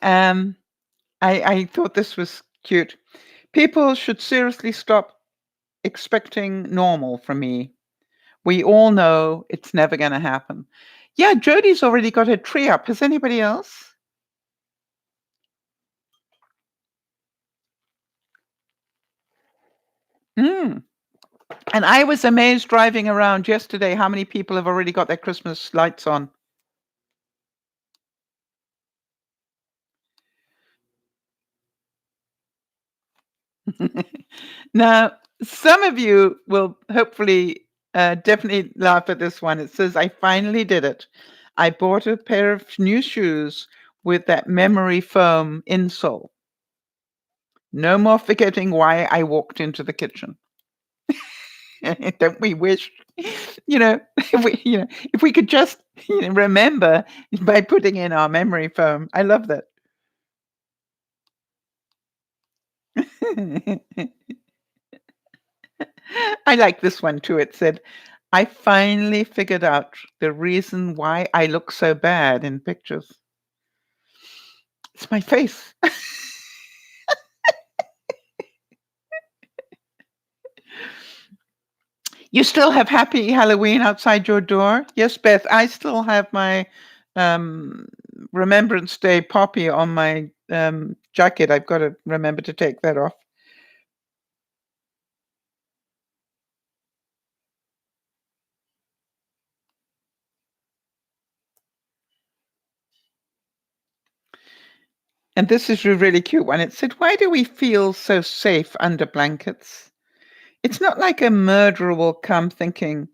And I thought this was cute. People should seriously stop expecting normal from me. We all know it's never going to happen. Yeah, Jodie's already got her tree up. Has anybody else? Mm. And I was amazed driving around yesterday how many people have already got their Christmas lights on. Now, some of you will hopefully definitely laugh at this one. It says, I finally did it. I bought a pair of new shoes with that memory foam insole. No more forgetting why I walked into the kitchen. Don't we wish, you know, if we could just remember by putting in our memory foam. I love that. I like this one too. It said, I finally figured out the reason why I look so bad in pictures. It's my face. You still have happy Halloween outside your door? Yes, Beth, I still have my um, Remembrance Day poppy on my jacket. I've got to remember to take that off. And this is a really cute one. It said, why do we feel so safe under blankets? It's not like a murderer will come thinking,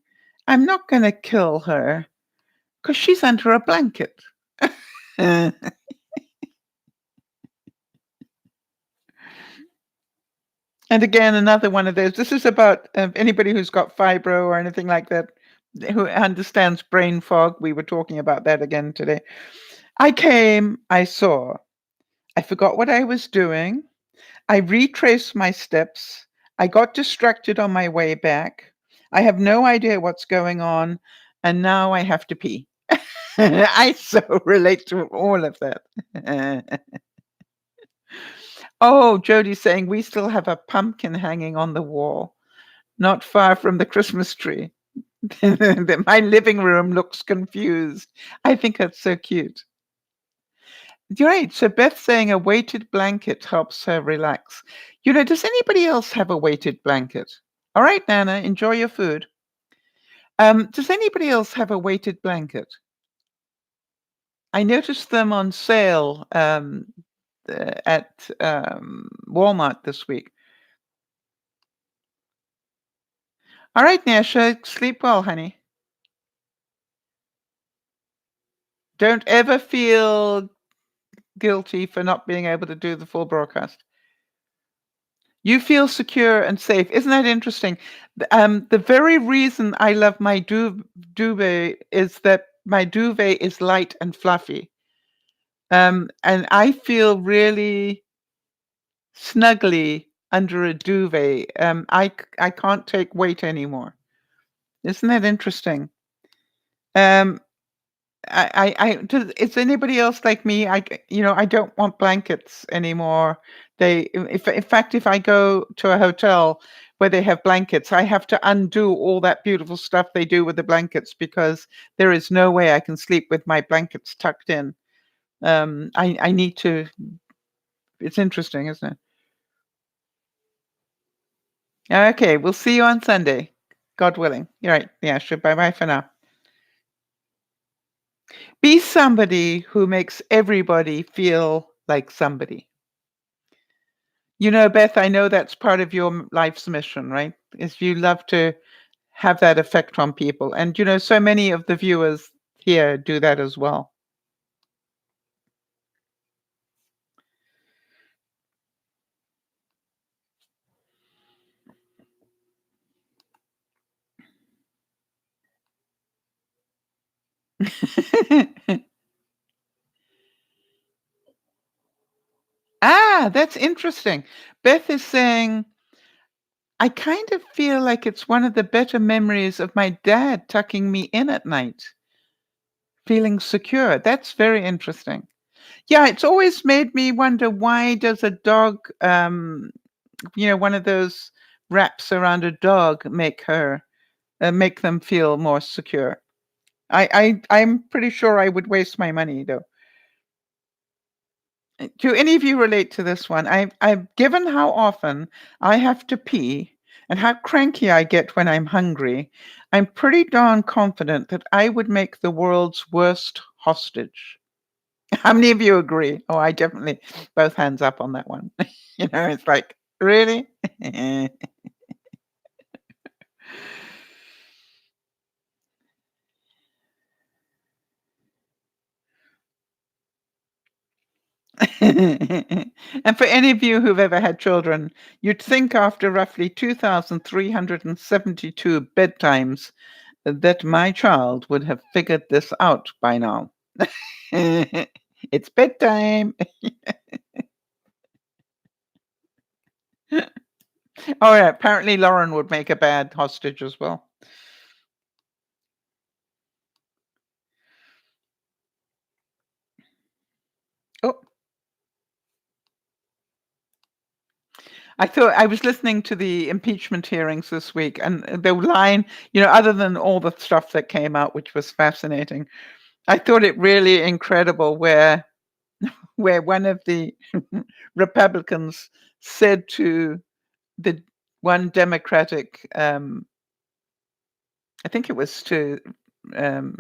I'm not going to kill her because she's under a blanket. And again, another one of those. This is about anybody who's got fibro or anything like that, who understands brain fog. We were talking about that again today. I came, I saw, I forgot what I was doing. I retraced my steps. I got distracted on my way back. I have no idea what's going on. And now I have to pee. I so relate to all of that. Oh, Jody's saying we still have a pumpkin hanging on the wall, not far from the Christmas tree. My living room looks confused. I think that's so cute. You're right. So Beth's saying a weighted blanket helps her relax. Does anybody else have a weighted blanket? All right, Nana, enjoy your food. Does anybody else have a weighted blanket? I noticed them on sale at Walmart this week. All right, Nasha, sleep well, honey. Don't ever feel guilty for not being able to do the full broadcast. You feel secure and safe. Isn't that interesting? The very reason I love my duvet is that my duvet is light and fluffy. And I feel really snuggly under a duvet. I can't take weight anymore. Isn't that interesting? Um, is anybody else like me? I don't want blankets anymore. In fact, if I go to a hotel where they have blankets, I have to undo all that beautiful stuff they do with the blankets because there is no way I can sleep with my blankets tucked in. I need to. It's interesting, isn't it? Okay, we'll see you on Sunday, God willing. You're right. Yeah, sure. Bye bye for now. Be somebody who makes everybody feel like somebody. Beth, I know that's part of your life's mission, right? Is you love to have that effect on people. And, so many of the viewers here do that as well. That's interesting. Beth is saying, I kind of feel like it's one of the better memories of my dad tucking me in at night, feeling secure. That's very interesting. Yeah, it's always made me wonder, why does a dog, one of those wraps around a dog make them feel more secure? I'm pretty sure I would waste my money, though. Do any of you relate to this one? I've given how often I have to pee and how cranky I get when I'm hungry. I'm pretty darn confident that I would make the world's worst hostage. How many of you agree? Oh, I definitely, both hands up on that one. It's like, really? And for any of you who've ever had children, you'd think after roughly 2,372 bedtimes that my child would have figured this out by now. It's bedtime. Oh, yeah, apparently Lauren would make a bad hostage as well. Oh, I thought I was listening to the impeachment hearings this week, and the line, other than all the stuff that came out, which was fascinating, I thought it really incredible where one of the Republicans said to the one Democratic, I think it was to um,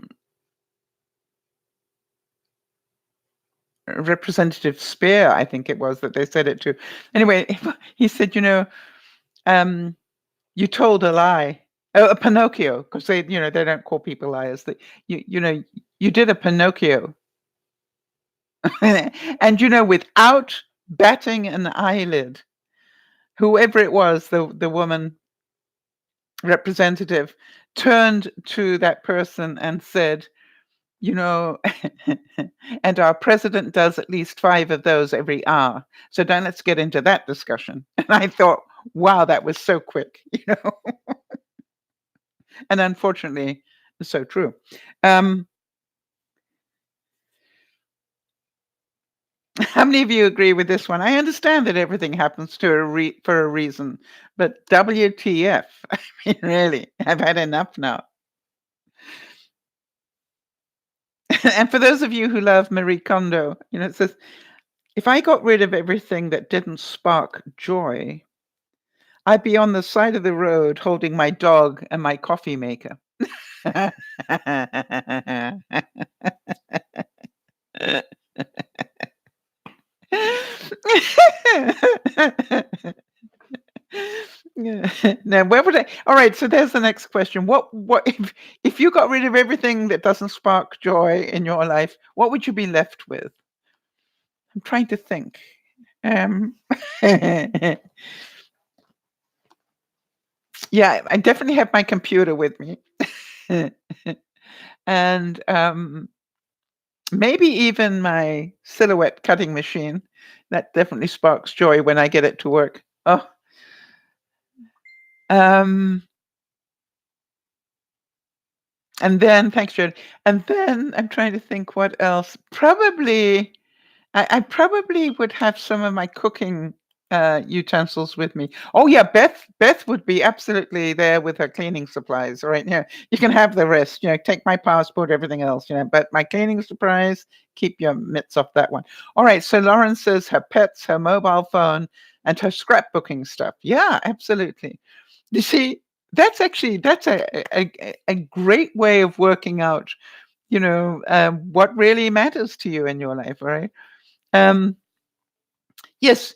Representative Spear, I think it was that they said it to. Anyway, he said, um, you told a lie. Oh, a Pinocchio, because they don't call people liars. That you did a Pinocchio, and without batting an eyelid, whoever it was, the woman representative turned to that person and said, you know, and our president does at least 5 of those every hour. So then let's get into that discussion. And I thought, wow, that was so quick, and unfortunately, so true. Um, how many of you agree with this one? I understand that everything happens for a reason, but WTF? I mean, really, I've had enough now. And for those of you who love Marie Kondo, it says, if I got rid of everything that didn't spark joy, I'd be on the side of the road holding my dog and my coffee maker. Yeah. Now, where would I? All right, so there's the next question. What if you got rid of everything that doesn't spark joy in your life? What would you be left with? I'm trying to think. Um, yeah, I definitely have my computer with me, and maybe even my silhouette cutting machine. That definitely sparks joy when I get it to work. Oh, um, and then thanks, Jared. And then I'm trying to think what else. Probably I probably would have some of my cooking utensils with me. Oh yeah, Beth would be absolutely there with her cleaning supplies. All right, yeah, you can have the rest. Take my passport, everything else. But my cleaning supplies, keep your mitts off that one. All right. So Lauren says her pets, her mobile phone, and her scrapbooking stuff. Yeah, absolutely. You see, that's a great way of working out. What really matters to you in your life. All right. Um, yes,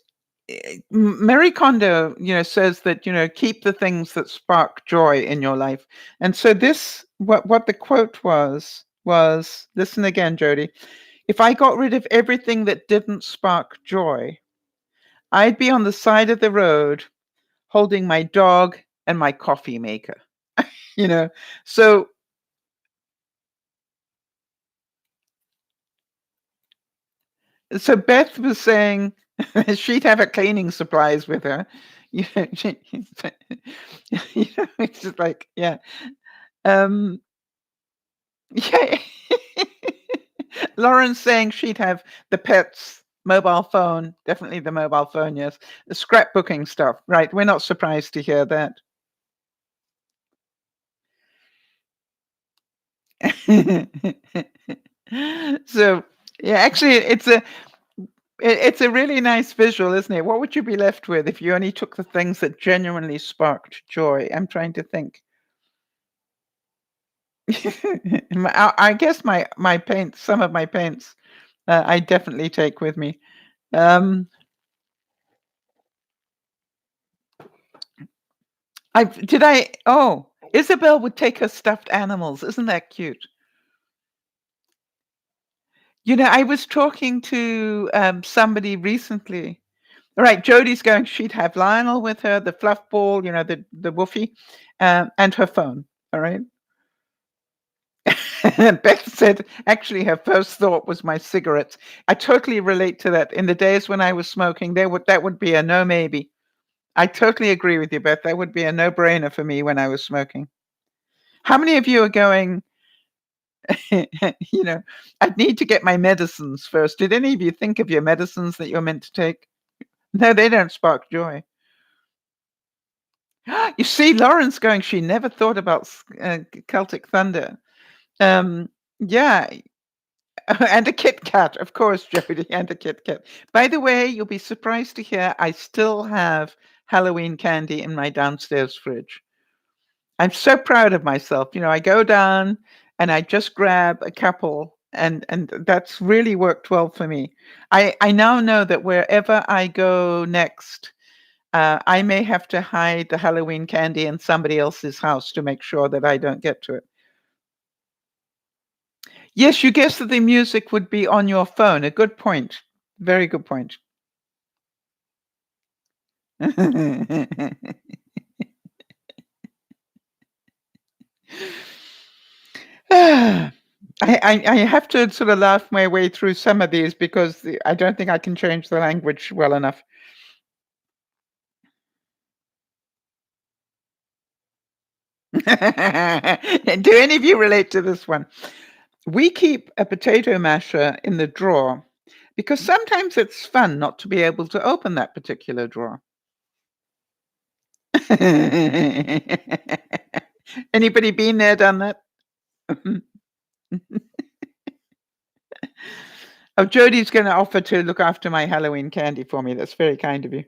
Marie Kondo, says that keep the things that spark joy in your life, and so what the quote was listen again, Jody. If I got rid of everything that didn't spark joy, I'd be on the side of the road holding my dog and my coffee maker. You know, so Beth was saying she'd have her cleaning supplies with her. She, it's just like, yeah. Um, yeah. Lauren's saying she'd have the pets, mobile phone, definitely the mobile phone, yes. The scrapbooking stuff, right? We're not surprised to hear that. So, yeah, actually, it's a really nice visual, isn't it? What would you be left with if you only took the things that genuinely sparked joy? I'm trying to think. I guess my paints, some of my paints, I definitely take with me. Um, I did I oh, Isabel would take her stuffed animals. Isn't that cute? I was talking to somebody recently. Right, Jodie's going. She'd have Lionel with her, the fluff ball, the woofie, and her phone. All right. Beth said, actually, her first thought was my cigarettes. I totally relate to that. In the days when I was smoking, that would be a no maybe. I totally agree with you, Beth. That would be a no brainer for me when I was smoking. How many of you are going? I'd need to get my medicines first. Did any of you think of your medicines that you're meant to take? No, they don't spark joy. You see, Lauren's going. She never thought about Celtic Thunder. Um, yeah, and a Kit Kat, of course, Jody, and a Kit Kat. By the way, you'll be surprised to hear I still have Halloween candy in my downstairs fridge. I'm so proud of myself. I go down and I just grab a couple, and that's really worked well for me. I now know that wherever I go next, I may have to hide the Halloween candy in somebody else's house to make sure that I don't get to it. Yes, you guessed that the music would be on your phone. A good point. Very good point. I have to sort of laugh my way through some of these because I don't think I can change the language well enough. Do any of you relate to this one? We keep a potato masher in the drawer because sometimes it's fun not to be able to open that particular drawer. Anybody been there, done that? Oh, Jodie's going to offer to look after my Halloween candy for me. That's very kind of you.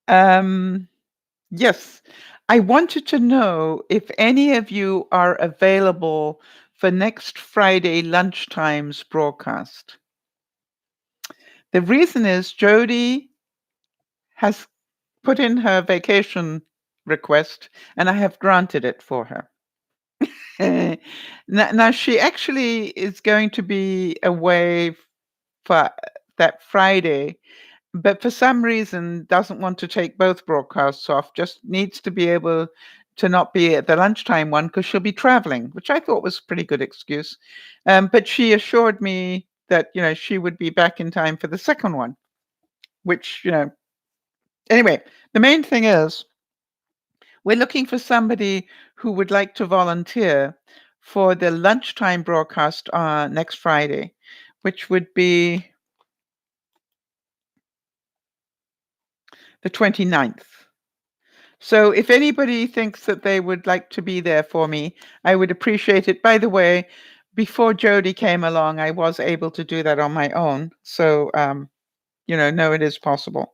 Um, yes, I wanted to know if any of you are available for next Friday lunchtime's broadcast. The reason is Jodie has put in her vacation request, and I have granted it for her. Now she actually is going to be away for that Friday, but for some reason doesn't want to take both broadcasts off, just needs to be able to not be at the lunchtime one because she'll be traveling, which I thought was a pretty good excuse. But she assured me that, she would be back in time for the second one, which, anyway, the main thing is we're looking for somebody who would like to volunteer for the lunchtime broadcast next Friday, which would be the 29th. So if anybody thinks that they would like to be there for me, I would appreciate it. By the way, before Jody came along, I was able to do that on my own. So, no, it is possible.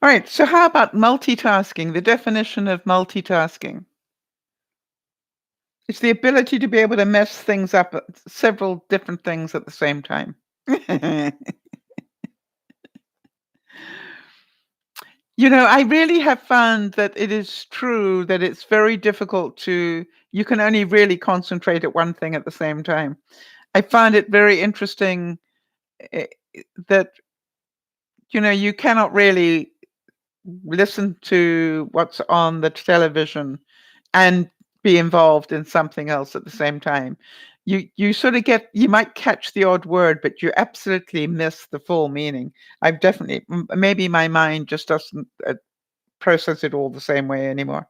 All right. So how about multitasking? The definition of multitasking. It's the ability to be able to mess things up, several different things at the same time. I really have found that it is true that it's very difficult you can only really concentrate at one thing at the same time. I find it very interesting eh, that, you cannot really listen to what's on the television and be involved in something else at the same time. You sort of you might catch the odd word, but you absolutely miss the full meaning. I've definitely maybe my mind just doesn't process it all the same way anymore.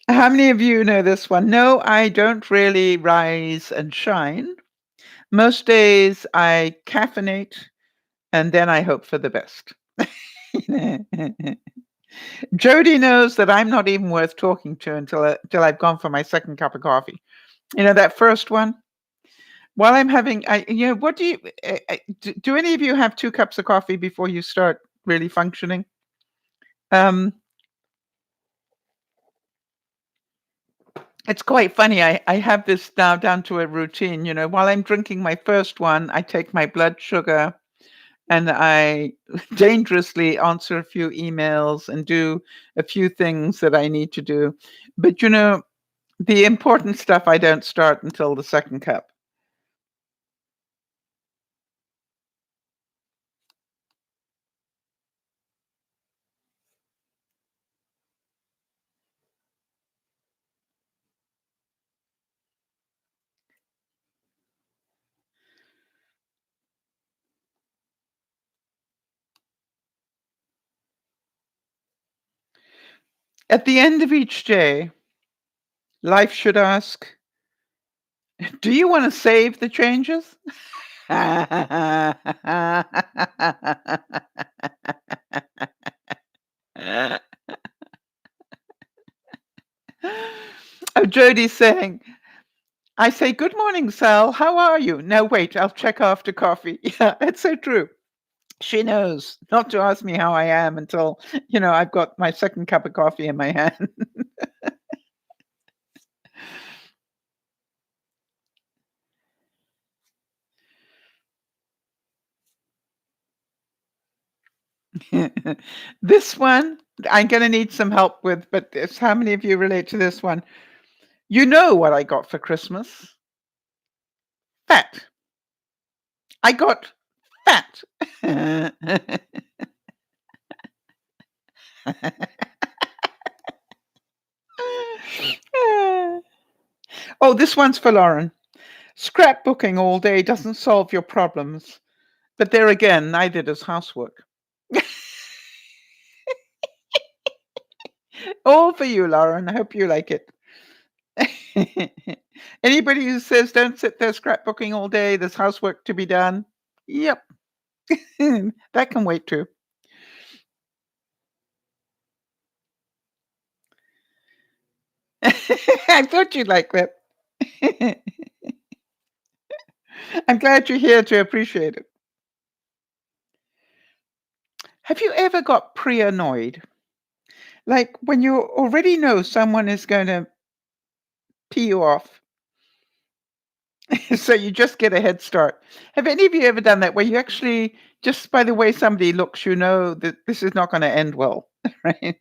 How many of you know this one? No, I don't really rise and shine. Most days I caffeinate and then I hope for the best. Jody knows that I'm not even worth talking to until I've gone for my second cup of coffee. You know that first one. While I'm having, what do you do? Any of you have 2 cups of coffee before you start really functioning? Um, it's quite funny. I have this now down to a routine. While I'm drinking my first one, I take my blood sugar and I dangerously answer a few emails and do a few things that I need to do. But the important stuff I don't start until the second cup. At the end of each day, life should ask, do you want to save the changes? Oh, Jody's saying, I say, good morning, Sal. How are you? No, wait, I'll check after coffee. Yeah, it's so true. She knows not to ask me how I am until, I've got my second cup of coffee in my hand. This one, I'm going to need some help with, but how many of you relate to this one? You know what I got for Christmas? Fat. I got fat. Oh, this one's for Lauren. Scrapbooking all day doesn't solve your problems. But there again, neither does housework. All for you, Lauren. I hope you like it. Anybody who says don't sit there scrapbooking all day, there's housework to be done. Yep. That can wait too. I thought you'd like that. I'm glad you're here to appreciate it. Have you ever got pre-annoyed? Like when you already know someone is going to pee you off, so you just get a head start. Have any of you ever done that where you actually, just by the way somebody looks, you know that this is not going to end well, right?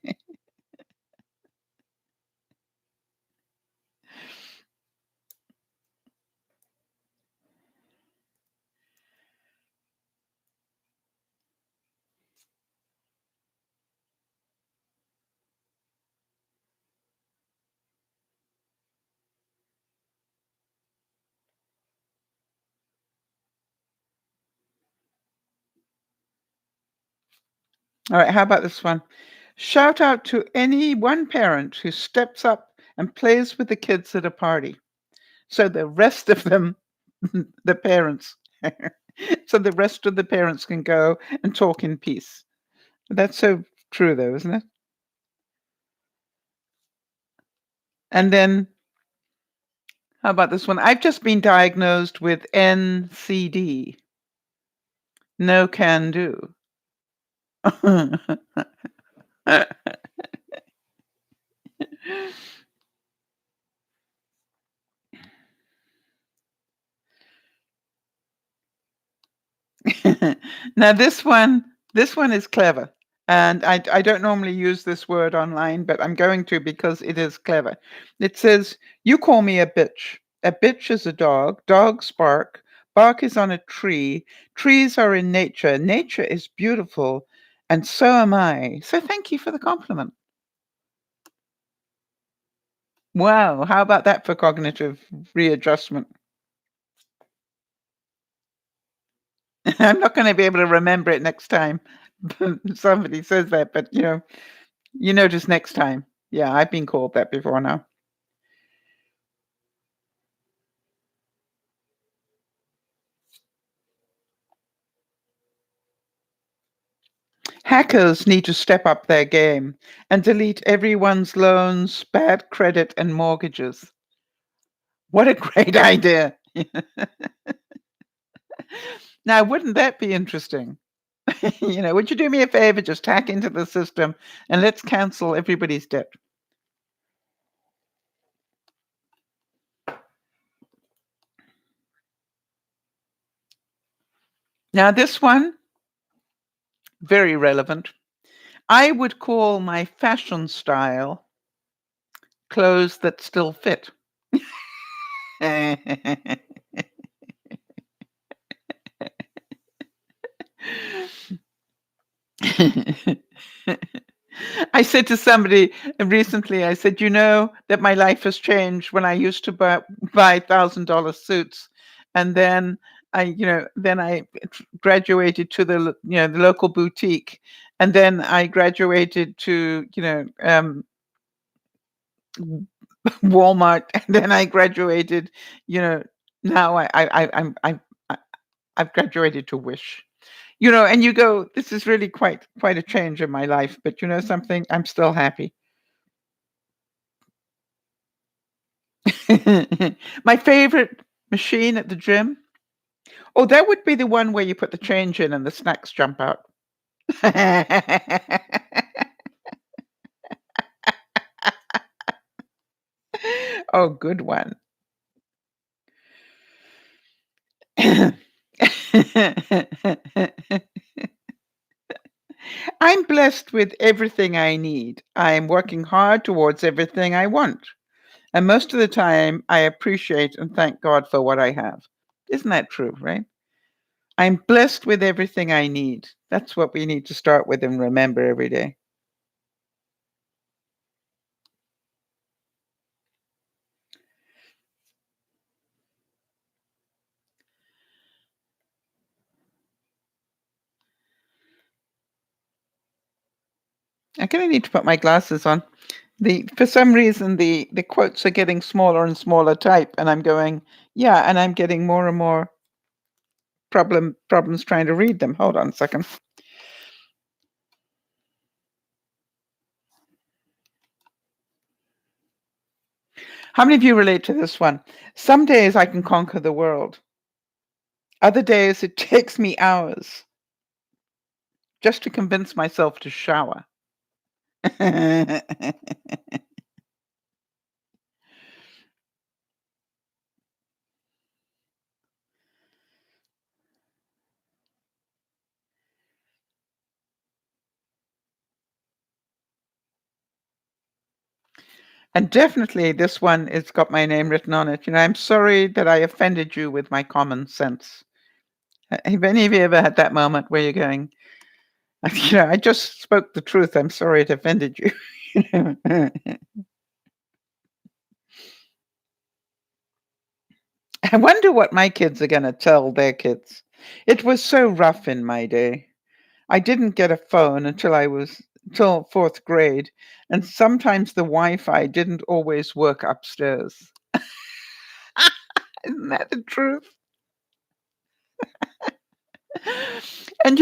All right, how about this one? Shout out to any one parent who steps up and plays with the kids at a party. So the rest of them, the parents, so the rest of the parents can go and talk in peace. That's so true, though, isn't it? And then, how about this one? I've just been diagnosed with NCD. No can do. Now this one is clever. And I don't normally use this word online, but I'm going to because it is clever. It says, you call me a bitch. A bitch is a dog. Dogs bark. Bark is on a tree. Trees are in nature. Nature is beautiful. And so am I. So thank you for the compliment. Wow, how about that for cognitive readjustment? I'm not gonna be able to remember it next time somebody says that, but, you notice next time. Yeah, I've been called that before now. Hackers need to step up their game and delete everyone's loans, bad credit, and mortgages. What a great idea. Now, wouldn't that be interesting? Would you do me a favor? Just hack into the system and let's cancel everybody's debt. Now, this one, very relevant. I would call my fashion style clothes that still fit. I said to somebody recently, I said, that my life has changed when I used to buy $1,000 suits. And then I graduated to the local boutique. And then I graduated to, Walmart. And then I graduated, you know, now I I've graduated to Wish. And you go, this is really quite a change in my life, but you know something? I'm still happy. My favorite machine at the gym? Oh, that would be the one where you put the change in and the snacks jump out. Oh, good one. I'm blessed with everything I need. I'm working hard towards everything I want. And most of the time, I appreciate and thank God for what I have. Isn't that true, right? I'm blessed with everything I need. That's what we need to start with and remember every day. I'm gonna need to put my glasses on. For some reason the quotes are getting smaller and smaller type, and I'm going, yeah, and I'm getting more and more problems trying to read them. Hold on a second. How many of you relate to this one? Some days I can conquer the world. Other days it takes me hours just to convince myself to shower. And definitely this one, it's got my name written on it. I'm sorry that I offended you with my common sense. Have any of you ever had that moment where you're going, I just spoke the truth. I'm sorry it offended you. I wonder what my kids are going to tell their kids. It was so rough in my day. I didn't get a phone until fourth grade, and sometimes the Wi-Fi didn't always work upstairs. Isn't that the truth? And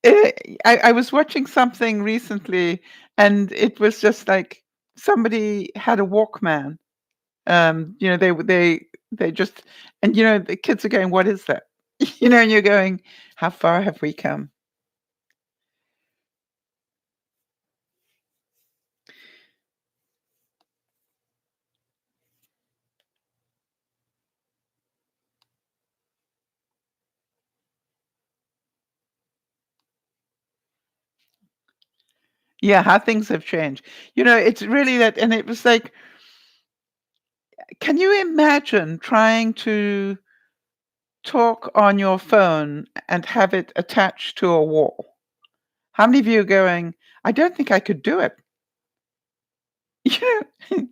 eh, I was watching something recently, and it was just like somebody had a Walkman. They just, and the kids are going, "What is that?" And you're going, "How far have we come?" Yeah, how things have changed. It's really that, and it was like, can you imagine trying to talk on your phone and have it attached to a wall? How many of you are going, I don't think I could do it? You know,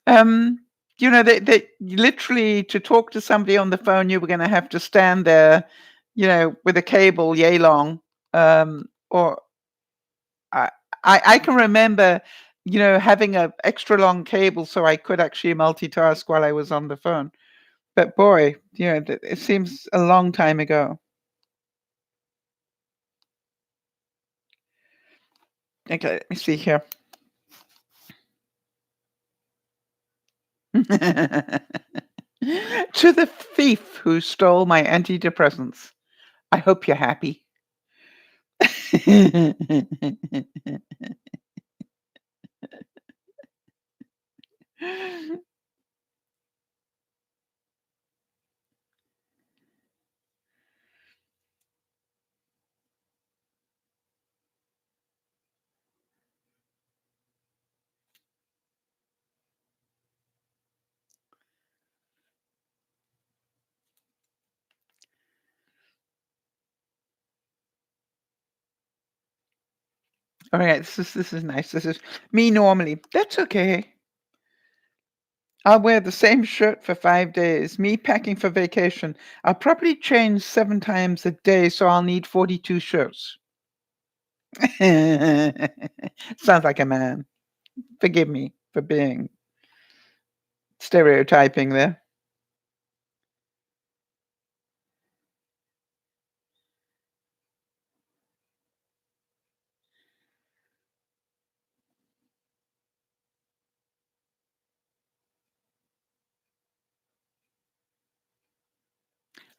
um, they literally to talk to somebody on the phone, you were going to have to stand there, with a cable yay long. Or I, I can remember, having a extra long cable so I could actually multitask while I was on the phone. But boy, it seems a long time ago. Okay, let me see here. To the thief who stole my antidepressants, I hope you're happy. All right, this is nice. This is me normally. That's okay. I'll wear the same shirt for 5 days. Me packing for vacation. I'll probably change 7 times a day, so I'll need 42 shirts. Sounds like a man. Forgive me for being stereotyping there.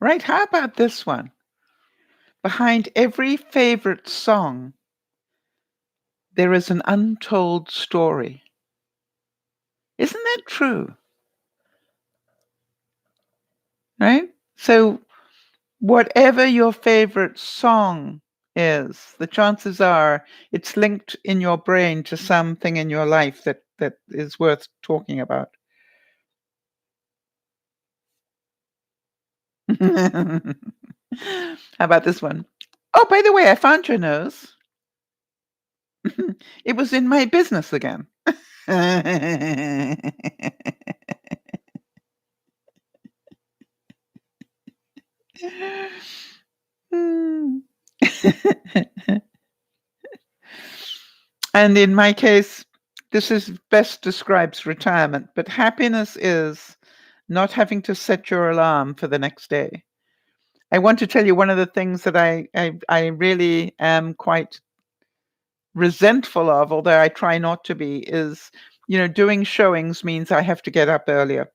Right, how about this one? Behind every favorite song, there is an untold story. Isn't that true? Right? So, whatever your favorite song is, the chances are it's linked in your brain to something in your life that is worth talking about. How about this one? Oh, by the way, I found your nose. It was in my business again. Hmm. And in my case, this is best describes retirement, but happiness is not having to set your alarm for the next day. I want to tell you one of the things that I really am quite resentful of, although I try not to be, is doing showings means I have to get up earlier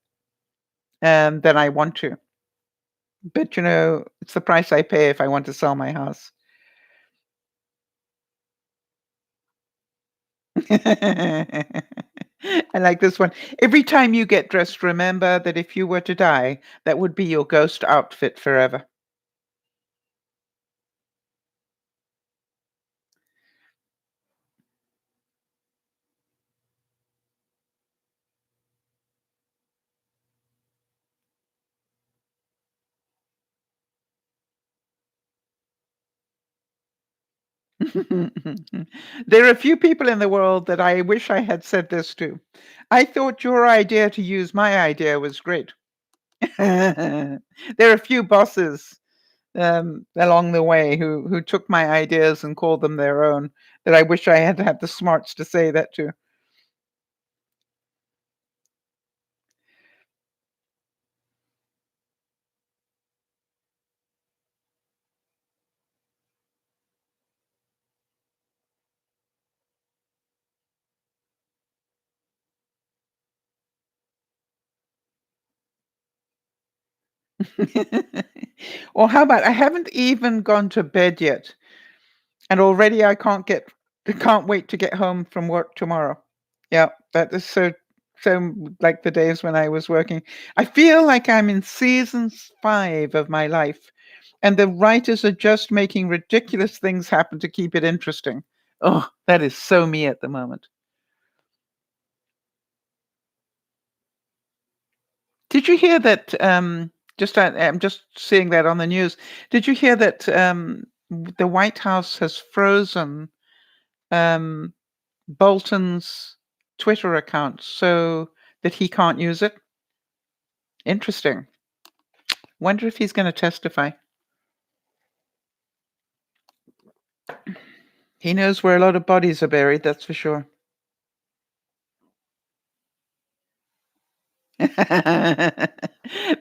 than I want to. But it's the price I pay if I want to sell my house. I like this one. Every time you get dressed, remember that if you were to die, that would be your ghost outfit forever. There are a few people in the world that I wish I had said this to. I thought your idea to use my idea was great. There are a few bosses along the way who took my ideas and called them their own that I wish I had had the smarts to say that to. Or how about I haven't even gone to bed yet, and already I can't wait to get home from work tomorrow. Yeah, that is so like the days when I was working. I feel like I'm in seasons 5 of my life, and the writers are just making ridiculous things happen to keep it interesting. Oh, that is so me at the moment. Did you hear that, I'm just seeing that on the news. Did you hear that, the White House has frozen um, Bolton's Twitter account so that he can't use it. Interesting. Wonder if he's going to testify. He knows where a lot of bodies are buried, that's for sure.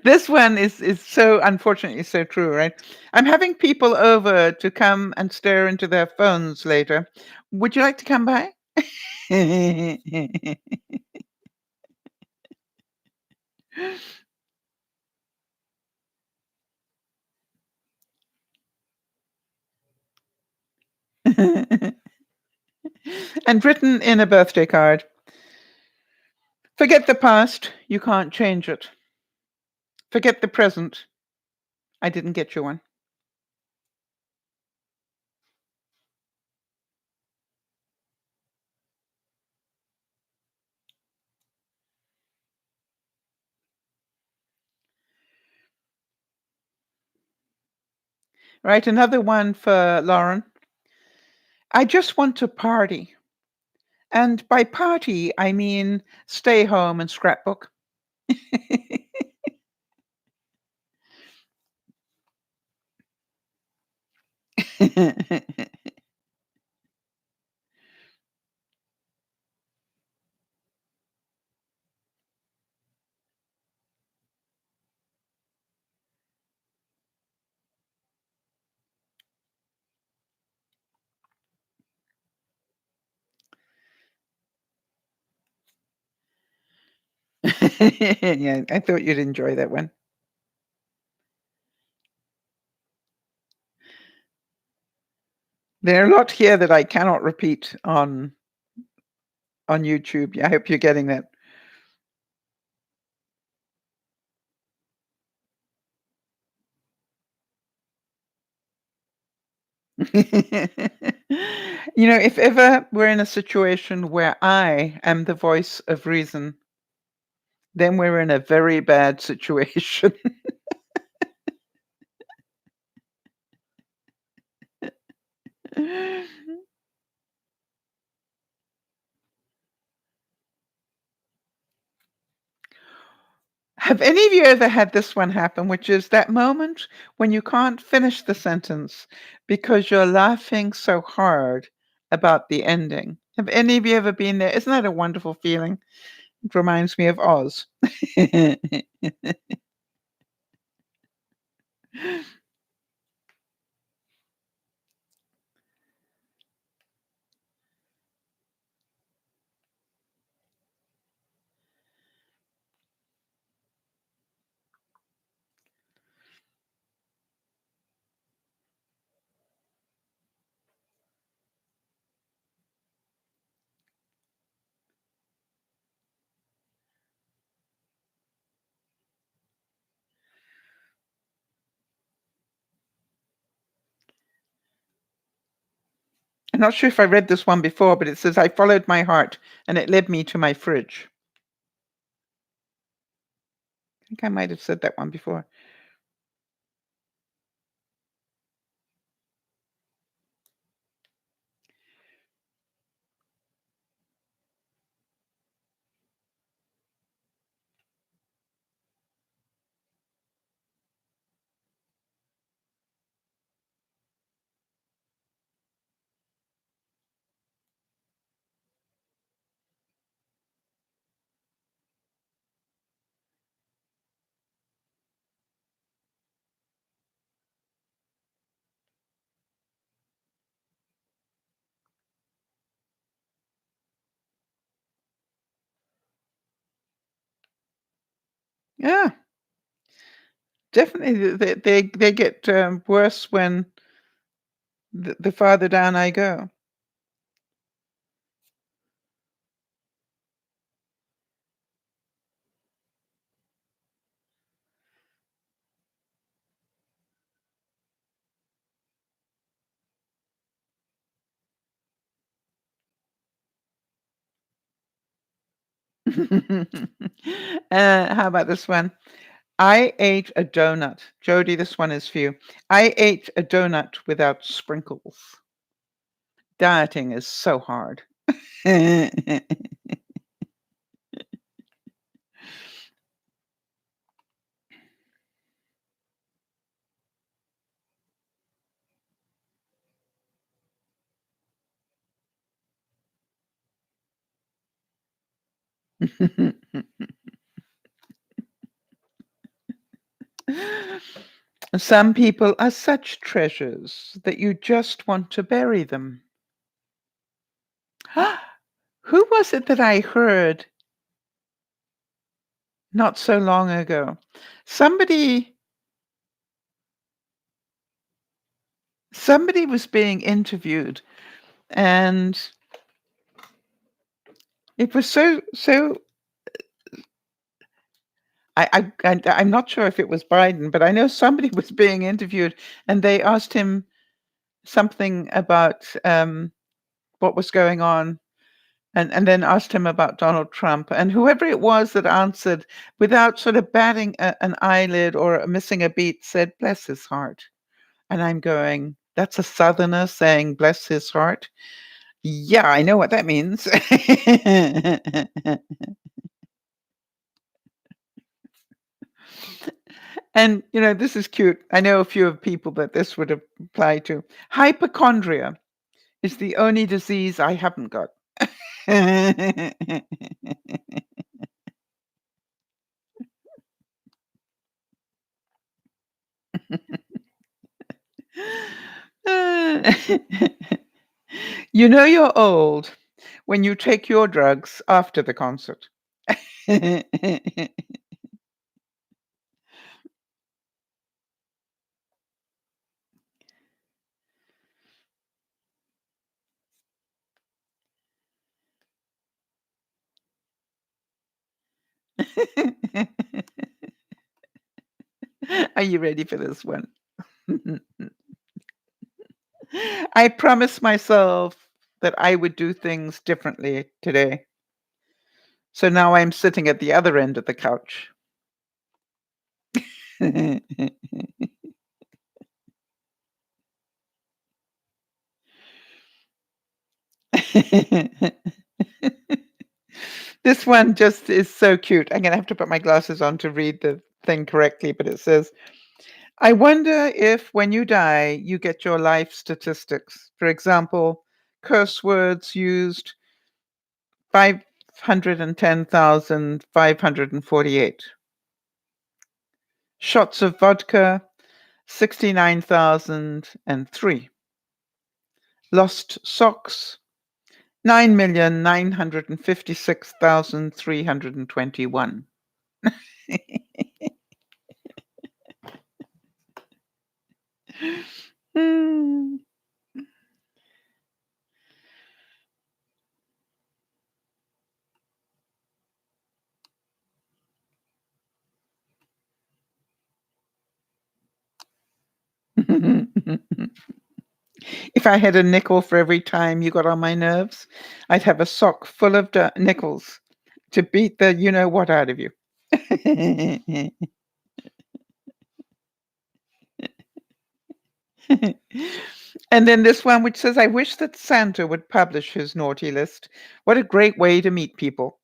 This one is so unfortunately so true, right? I'm having people over to come and stare into their phones later. Would you like to come by? And written in a birthday card, forget the past, you can't change it. Forget the present, I didn't get you one. Right, another one for Lauren. I just want to party. And by party, I mean stay home and scrapbook. Yeah, I thought you'd enjoy that one. There are a lot here that I cannot repeat on YouTube. Yeah, I hope you're getting that. You know, if ever we're in a situation where I am the voice of reason, then we're in a very bad situation. Have any of you ever had this one happen, which is that moment when you can't finish the sentence because you're laughing so hard about the ending? Have any of you ever been there? Isn't that a wonderful feeling? It reminds me of Oz. I'm not sure if I read this one before, but it says, I followed my heart and it led me to my fridge. I think I might have said that one before. Yeah, definitely. They get worse when the farther down I go. How about this one? I ate a donut. Jody, this one is for you. I ate a donut without sprinkles. Dieting is so hard. Some people are such treasures that you just want to bury them. Who was it that I heard not so long ago? Somebody somebody was being interviewed, and it was so I'm not sure if it was Biden, but I know somebody was being interviewed, and they asked him something about what was going on, and then asked him about Donald Trump, and whoever it was that answered without sort of batting an eyelid or missing a beat said, "Bless his heart." And I'm going, "That's a Southerner saying bless his heart." Yeah, I know what that means. And, this is cute. I know a few of people that this would apply to. Hypochondria is the only disease I haven't got. You know you're old when you take your drugs after the concert. Are you ready for this one? I promised myself that I would do things differently today. So now I'm sitting at the other end of the couch. This one just is so cute. I'm going to have to put my glasses on to read the thing correctly, but it says, I wonder if when you die, you get your life statistics. For example, curse words used 510,548. Shots of vodka 69,003. Lost socks 9,956,321. Hmm. If I had a nickel for every time you got on my nerves, I'd have a sock full of nickels to beat the you know what out of you. And then this one, which says, I wish that Santa would publish his naughty list. What a great way to meet people.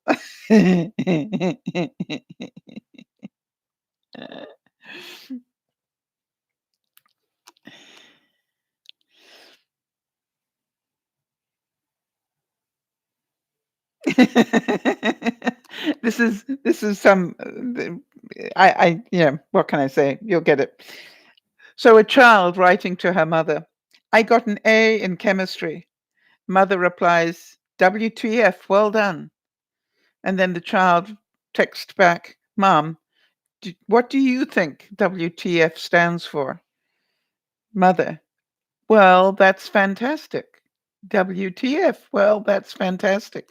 This is some what can I say? You'll get it. So a child writing to her mother, I got an A in chemistry. Mother replies, WTF, well done. And then the child texts back, Mom, what do you think WTF stands for? Mother, well, that's fantastic. WTF, well, that's fantastic.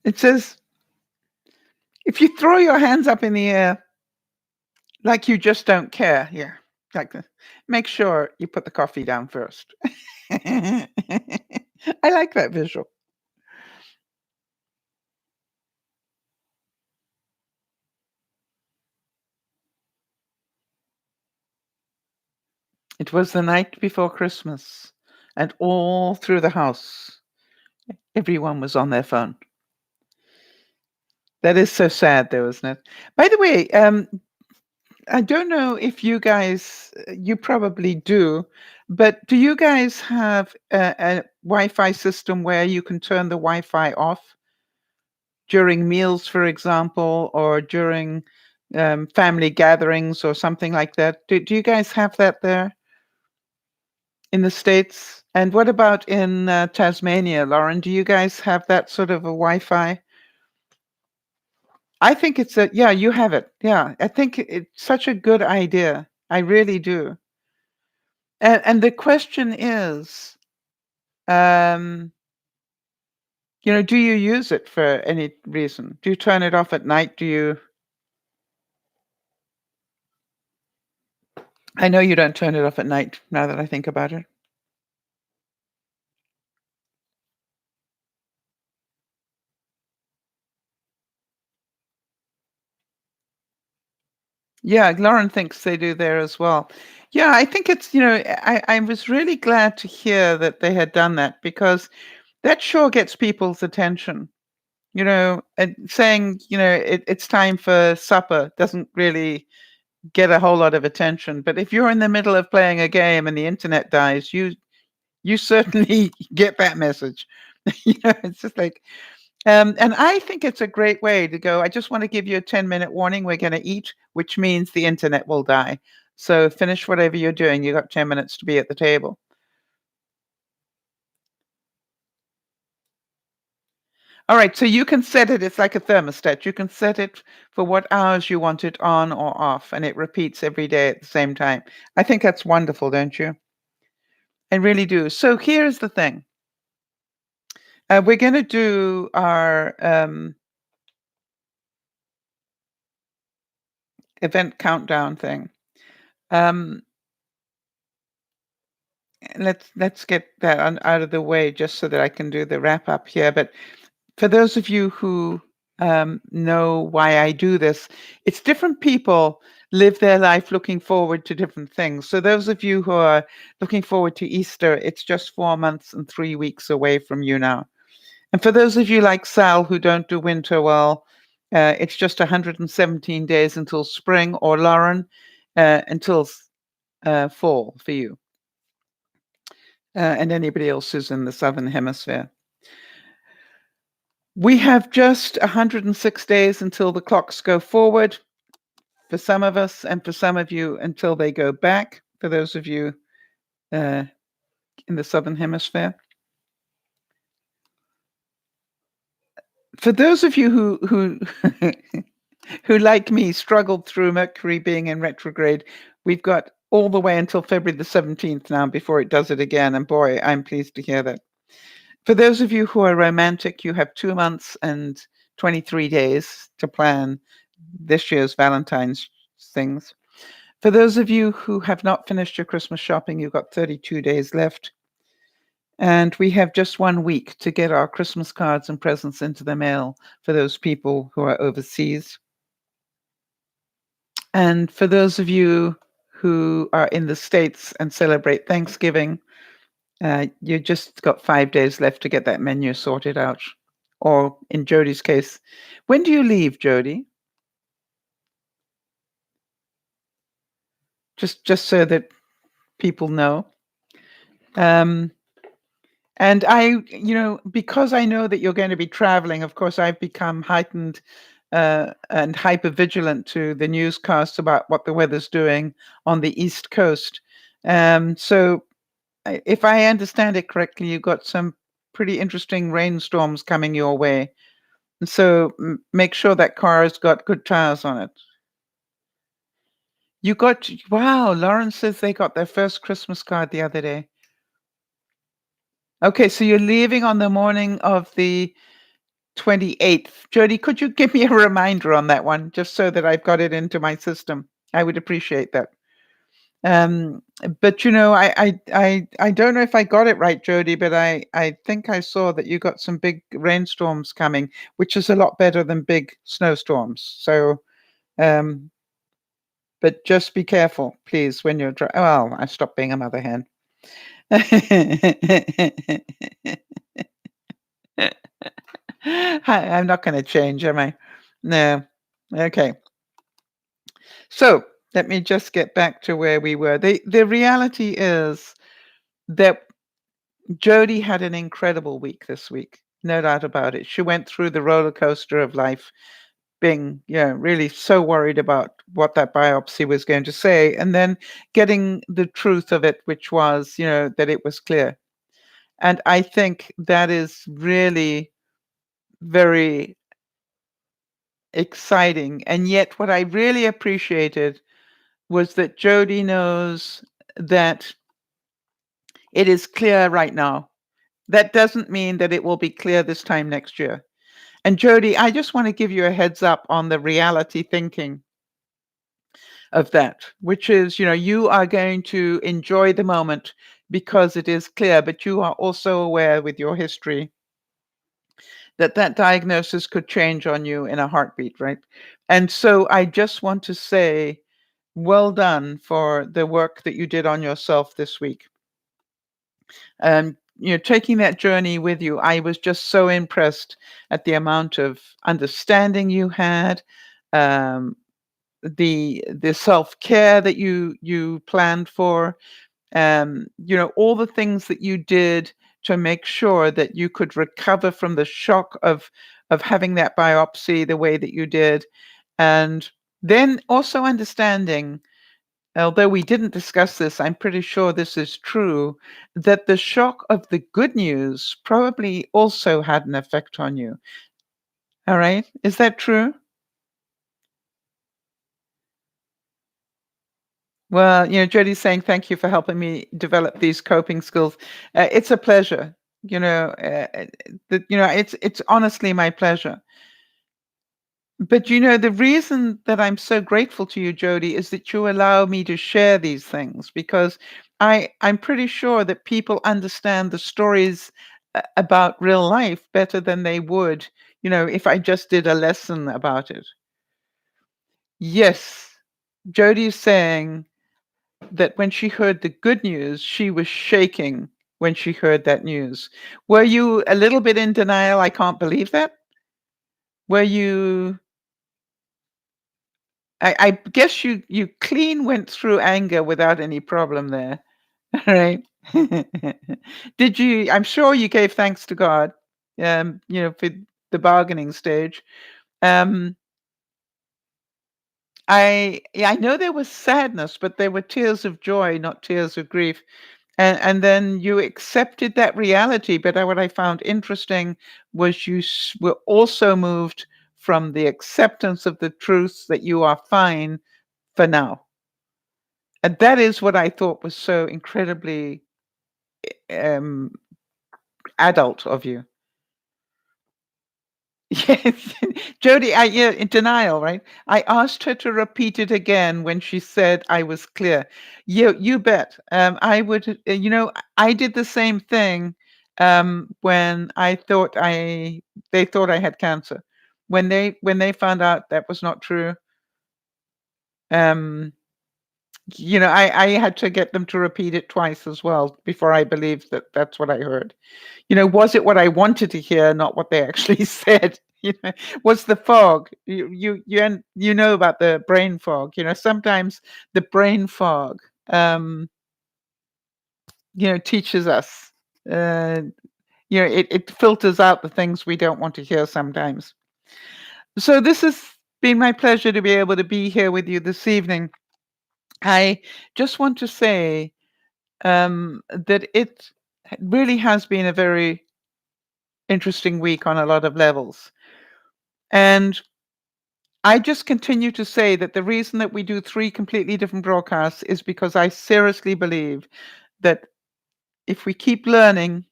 It says, If you throw your hands up in the air like you just don't care, yeah, like make sure you put the coffee down first. I like that visual. It was the night before Christmas, and all through the house, everyone was on their phone. That is so sad, though, isn't it? By the way, I don't know if you guys, you probably do, but do you guys have a Wi-Fi system where you can turn the Wi-Fi off during meals, for example, or during family gatherings or something like that? Do you guys have that there in the States? And what about in Tasmania, Lauren? Do you guys have that sort of a Wi-Fi? I think it's a, yeah, you have it. Yeah, I think it's such a good idea. I really do. And the question is, um, do you use it for any reason? Do you turn it off at night? Do you? I know you don't turn it off at night, now that I think about it. Yeah, Lauren thinks they do there as well. Yeah, I think it's, I was really glad to hear that they had done that because that sure gets people's attention. And saying, it's time for supper doesn't really get a whole lot of attention. But if you're in the middle of playing a game and the internet dies, you certainly get that message. It's just like, and I think it's a great way to go. I just want to give you a 10-minute warning. We're going to eat, which means the internet will die. So finish whatever you're doing. You got 10 minutes to be at the table. All right. So you can set it. It's like a thermostat. You can set it for what hours you want it on or off, and it repeats every day at the same time. I think that's wonderful, don't you? I really do. So here's the thing. We're going to do our event countdown thing. Um, let's get that out of the way just so that I can do the wrap up here. But for those of you who know why I do this, it's different people live their life looking forward to different things. So those of you who are looking forward to Easter, it's just 4 months and 3 weeks away from you now. And for those of you like Sal who don't do winter well, it's just 117 days until spring, or Lauren, until fall for you, and anybody else who's in the southern hemisphere. We have just 106 days until the clocks go forward for some of us, and for some of you until they go back, for those of you in the southern hemisphere. For those of you who who, like me, struggled through Mercury being in retrograde, we've got all the way until February the 17th now before it does it again. And boy, I'm pleased to hear that. For those of you who are romantic, you have 2 months and 23 days to plan this year's Valentine's things. For those of you who have not finished your Christmas shopping, you've got 32 days left. And we have just 1 week to get our Christmas cards and presents into the mail for those people who are overseas. And for those of you who are in the States and celebrate Thanksgiving, you just got 5 days left to get that menu sorted out. Or in Jody's case, when do you leave, Jody? Just so that people know. And because I know that you're going to be traveling, of course, I've become heightened and hyper vigilant to the newscasts about what the weather's doing on the East Coast. So, if I understand it correctly, you've got some pretty interesting rainstorms coming your way. So, make sure that car has got good tires on it. Wow, Lauren says they got their first Christmas card the other day. Okay, so you're leaving on the morning of the 28th. Jody, could you give me a reminder on that one, just so that I've got it into my system? I would appreciate that. Um, but I don't know if I got it right, Jody, but I think I saw that you got some big rainstorms coming, which is a lot better than big snowstorms. So, um, but just be careful, please, when you're well, I stopped being a mother hen. I'm not going to change, am I? No. Okay. So let me just get back to where we were. The reality is that Jody had an incredible week this week. No doubt about it. She went through the roller coaster of life, being, really so worried about what that biopsy was going to say, and then getting the truth of it, which was, that it was clear. And I think that is really very exciting. And yet, what I really appreciated was that Jody knows that it is clear right now. That doesn't mean that it will be clear this time next year. And Jody, I just want to give you a heads up on the reality thinking of that, which is, you are going to enjoy the moment because it is clear, but you are also aware with your history that that diagnosis could change on you in a heartbeat, right? And so I just want to say, well done for the work that you did on yourself this week. Taking that journey with you, I was just so impressed at the amount of understanding you had, um, the self-care that you planned for, all the things that you did to make sure that you could recover from the shock of having that biopsy the way that you did, and then also understanding, although we didn't discuss this, I'm pretty sure this is true, that the shock of the good news probably also had an effect on you. All right. Is that true? Well, Jody's saying thank you for helping me develop these coping skills. It's a pleasure. It's honestly my pleasure. But the reason that I'm so grateful to you, Jody, is that you allow me to share these things because I'm pretty sure that people understand the stories about real life better than they would, if I just did a lesson about it. Yes, Jody's saying that when she heard the good news, she was shaking when she heard that news. Were you a little bit in denial? I can't believe that. Were you I guess you clean went through anger without any problem there, right? Did you I'm sure you gave thanks to God, for the bargaining stage. Um, I know there was sadness, but there were tears of joy, not tears of grief. And then you accepted that reality, but what I found interesting was were also moved from the acceptance of the truth that you are fine for now. And that is what I thought was so incredibly um, adult of you. Yes, Jody, in denial, right? I asked her to repeat it again when she said I was clear. You bet. I would, I did the same thing when they thought I had cancer. When they found out that was not true, um, I had to get them to repeat it twice as well before I believed that that's what I heard. Was it what I wanted to hear, not what they actually said? Was the fog. You know about the brain fog. Sometimes the brain fog, teaches us. Uh, it filters out the things we don't want to hear sometimes. So this has been my pleasure to be able to be here with you this evening. I just want to say that it really has been a very interesting week on a lot of levels. And I just continue to say that the reason that we do three completely different broadcasts is because I seriously believe that if we keep learning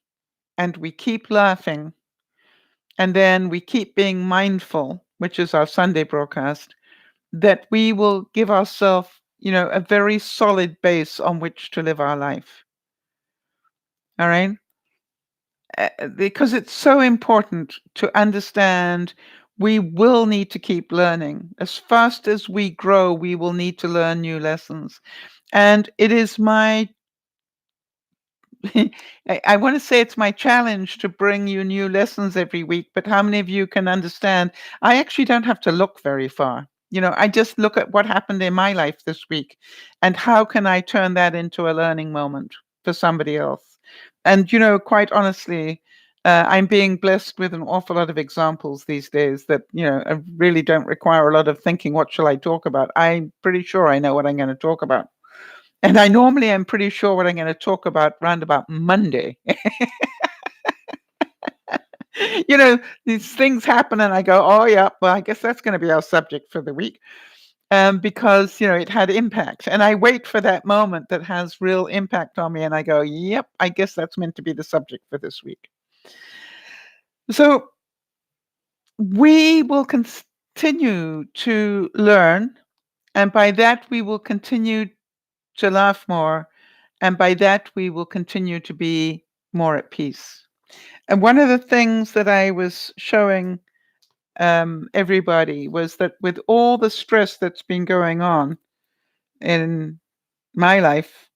and we keep laughing, and then we keep being mindful, which is our Sunday broadcast, that we will give ourselves, a very solid base on which to live our life. All right? Because it's so important to understand we will need to keep learning. As fast as we grow, we will need to learn new lessons. And it is my I want to say it's my challenge to bring you new lessons every week, but how many of you can understand? I actually don't have to look very far. I just look at what happened in my life this week and how can I turn that into a learning moment for somebody else? And, quite honestly, I'm being blessed with an awful lot of examples these days that, really don't require a lot of thinking. What shall I talk about? I'm pretty sure I know what I'm going to talk about. And I normally am pretty sure what I'm going to talk about round about Monday. These things happen and I go, oh, yeah, well, I guess that's going to be our subject for the week. Because, it had impact. And I wait for that moment that has real impact on me. And I go, yep, I guess that's meant to be the subject for this week. So we will continue to learn. And by that, we will continue to laugh more. And by that, we will continue to be more at peace. And one of the things that I was showing everybody was that with all the stress that's been going on in my life,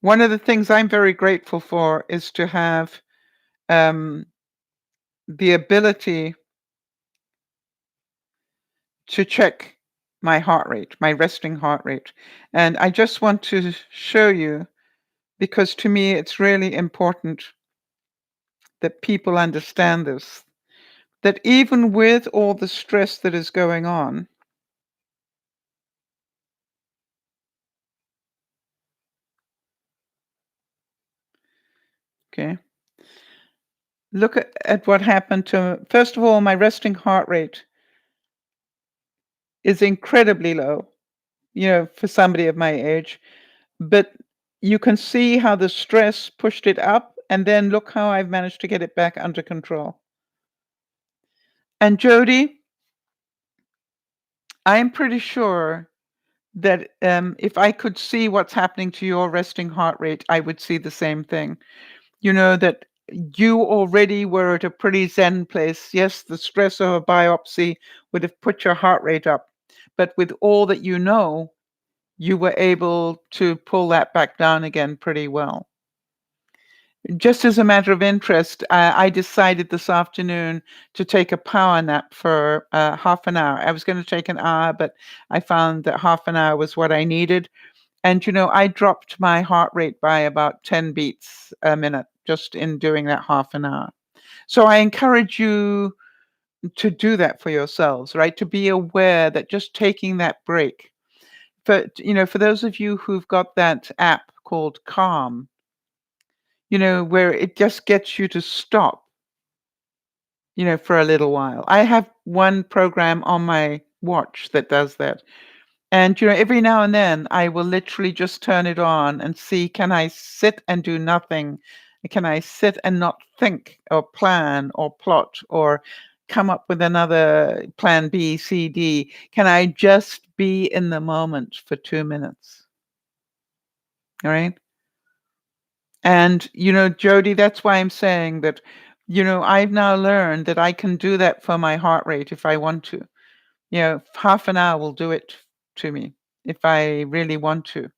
one of the things I'm very grateful for is to have um, the ability to check my heart rate, my resting heart rate. And I just want to show you, because to me it's really important that people understand this, that even with all the stress that is going on, okay, look at what happened to, first of all, my resting heart rate is incredibly low, for somebody of my age. But you can see how the stress pushed it up, and then look how I've managed to get it back under control. And Jody, I'm pretty sure that if I could see what's happening to your resting heart rate, I would see the same thing. That you already were at a pretty zen place. Yes, the stress of a biopsy would have put your heart rate up, but with all that you were able to pull that back down again pretty well. Just as a matter of interest, I decided this afternoon to take a power nap for half an hour. I was going to take an hour, but I found that half an hour was what I needed. And, I dropped my heart rate by about 10 beats a minute just in doing that half an hour. So I encourage you to do that for yourselves, right? To be aware that just taking that break. For those of you who've got that app called Calm, where it just gets you to stop, for a little while. I have one program on my watch that does that. And, every now and then I will literally just turn it on and see, can I sit and do nothing? Can I sit and not think or plan or plot or come up with another plan B, C, D? Can I just be in the moment for 2 minutes? All right. And, Jody, that's why I'm saying that, I've now learned that I can do that for my heart rate if I want to. Half an hour will do it to me if I really want to.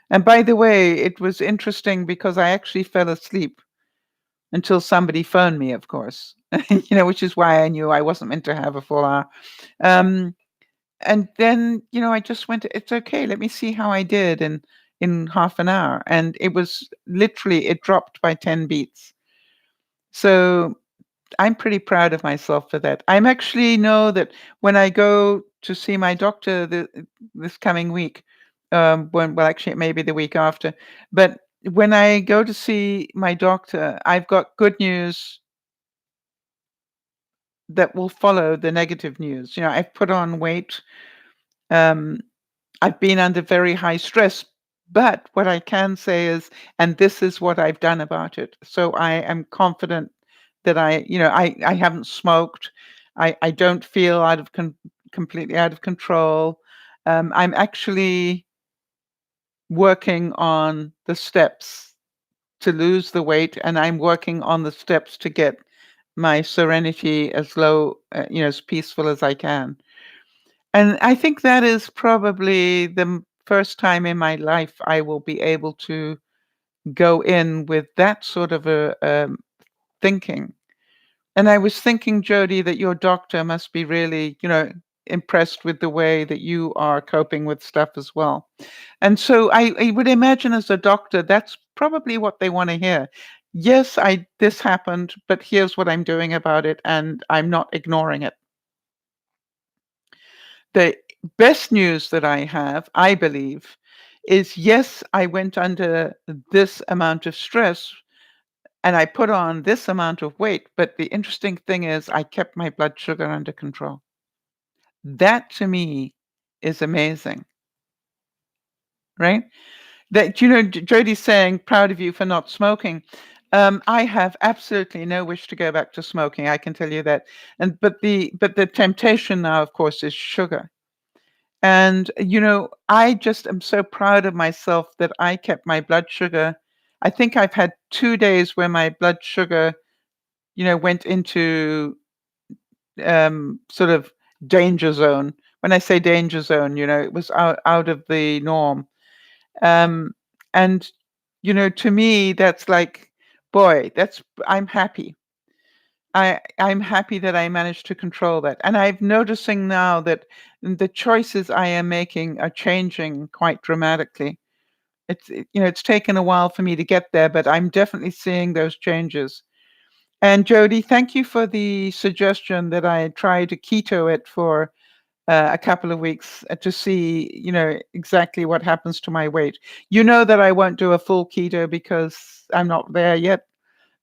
And by the way, it was interesting because I actually fell asleep until somebody phoned me, of course, which is why I knew I wasn't meant to have a full hour. Um, and then, I just went, it's okay, let me see how I did in half an hour. And it was literally, it dropped by 10 beats. So I'm pretty proud of myself for that. I'm actually know that when I go to see my doctor this coming week, well, actually, it may be the week after, but when I go to see my doctor, I've got good news that will follow the negative news. I've put on weight. Um, I've been under very high stress, but what I can say is, and this is what I've done about it. So I am confident that I haven't smoked. I don't feel completely out of control. I'm actually working on the steps to lose the weight, and I'm working on the steps to get my serenity as low, as peaceful as I can. And I think that is probably the first time in my life I will be able to go in with that sort of a thinking. And I was thinking, Jody, that your doctor must be really, impressed with the way that you are coping with stuff as well. And so I would imagine as a doctor, that's probably what they want to hear. Yes, this happened, but here's what I'm doing about it, and I'm not ignoring it. The best news that I have, I believe, is yes, I went under this amount of stress and I put on this amount of weight, but the interesting thing is I kept my blood sugar under control. That to me is amazing, right? That Jody's saying proud of you for not smoking. I have absolutely no wish to go back to smoking. I can tell you that. And but the temptation now, of course, is sugar. And I just am so proud of myself that I kept my blood sugar. I think I've had 2 days where my blood sugar, went into sort of danger zone. When I say danger zone, it was out of the norm. Um, and to me, that's like, boy, I'm happy. I'm happy that I managed to control that. And I'm noticing now that the choices I am making are changing quite dramatically. It's taken a while for me to get there, but I'm definitely seeing those changes. And Jody, thank you for the suggestion that I try to keto it for a couple of weeks to see, exactly what happens to my weight. You know that I won't do a full keto because I'm not there yet,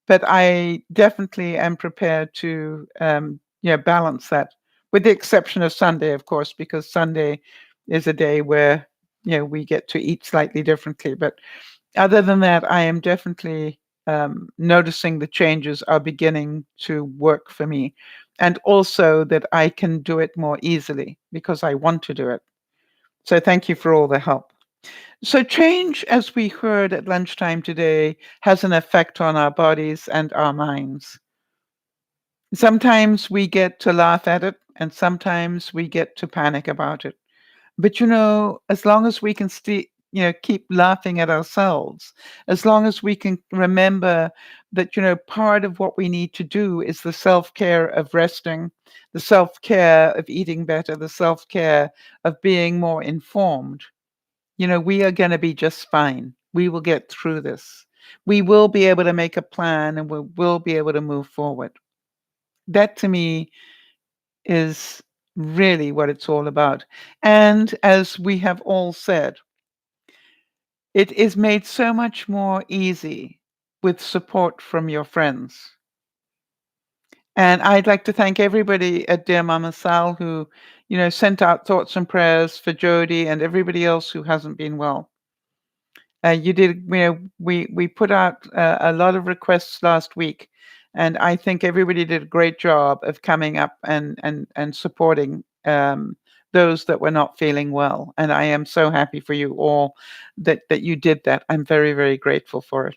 but I definitely am prepared to, balance that, with the exception of Sunday, of course, because Sunday is a day where, we get to eat slightly differently. But other than that, I am definitely noticing the changes are beginning to work for me. And also that I can do it more easily because I want to do it. So thank you for all the help. So, change, as we heard at lunchtime today, has an effect on our bodies and our minds. Sometimes we get to laugh at it, and sometimes we get to panic about it. But as long as we can keep laughing at ourselves, as long as we can remember that, part of what we need to do is the self-care of resting, the self-care of eating better, the self-care of being more informed, we are going to be just fine. We will get through this. We will be able to make a plan and we will be able to move forward. That to me is really what it's all about. And as we have all said, it is made so much more easy with support from your friends. And I'd like to thank everybody at Dear Mama Sal who, sent out thoughts and prayers for Jody and everybody else who hasn't been well. You did, we put out a lot of requests last week, and I think everybody did a great job of coming up and supporting those that were not feeling well. And I am so happy for you all that you did that. I'm very, very grateful for it.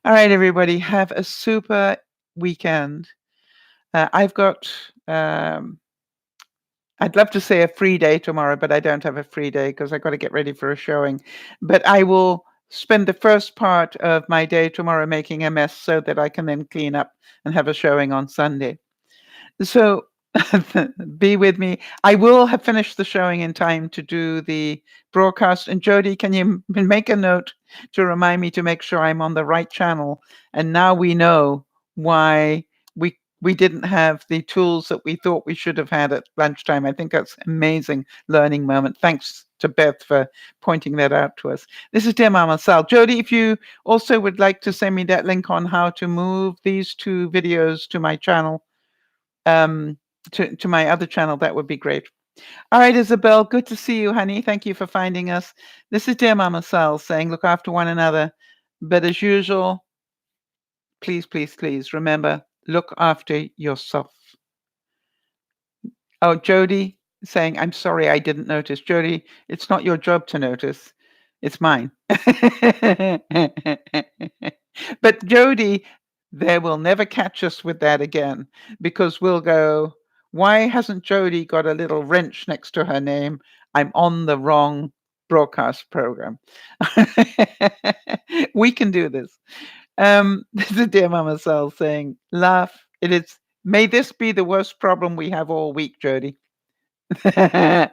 All right, everybody, have a super weekend. I've got I'd love to say a free day tomorrow, but I don't have a free day because I got to get ready for a showing. But I will spend the first part of my day tomorrow making a mess so that I can then clean up and have a showing on Sunday. So be with me. I will have finished the showing in time to do the broadcast. And Jody, can you make a note to remind me to make sure I'm on the right channel? And now we know why we didn't have the tools that we thought we should have had at lunchtime. I think that's amazing learning moment. Thanks to Beth for pointing that out to us. This is Dear Mama Sal. Jody, if you also would like to send me that link on how to move these two videos to my channel, to my other channel, that would be great. All right, Isabel, good to see you, honey. Thank you for finding us. This is Dear Mama Sal saying look after one another. But as usual, please, please, please remember, look after yourself. Oh, Jody saying, I'm sorry I didn't notice. Jody, it's not your job to notice. It's mine. But Jody, they will never catch us with that again because we'll go, why hasn't Jody got a little wrench next to her name? I'm on the wrong broadcast program. We can do this. This is Dear Mama Sal saying, laugh. It is. May this be the worst problem we have all week, Jody. I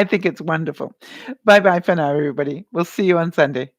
think it's wonderful. Bye bye for now, everybody. We'll see you on Sunday.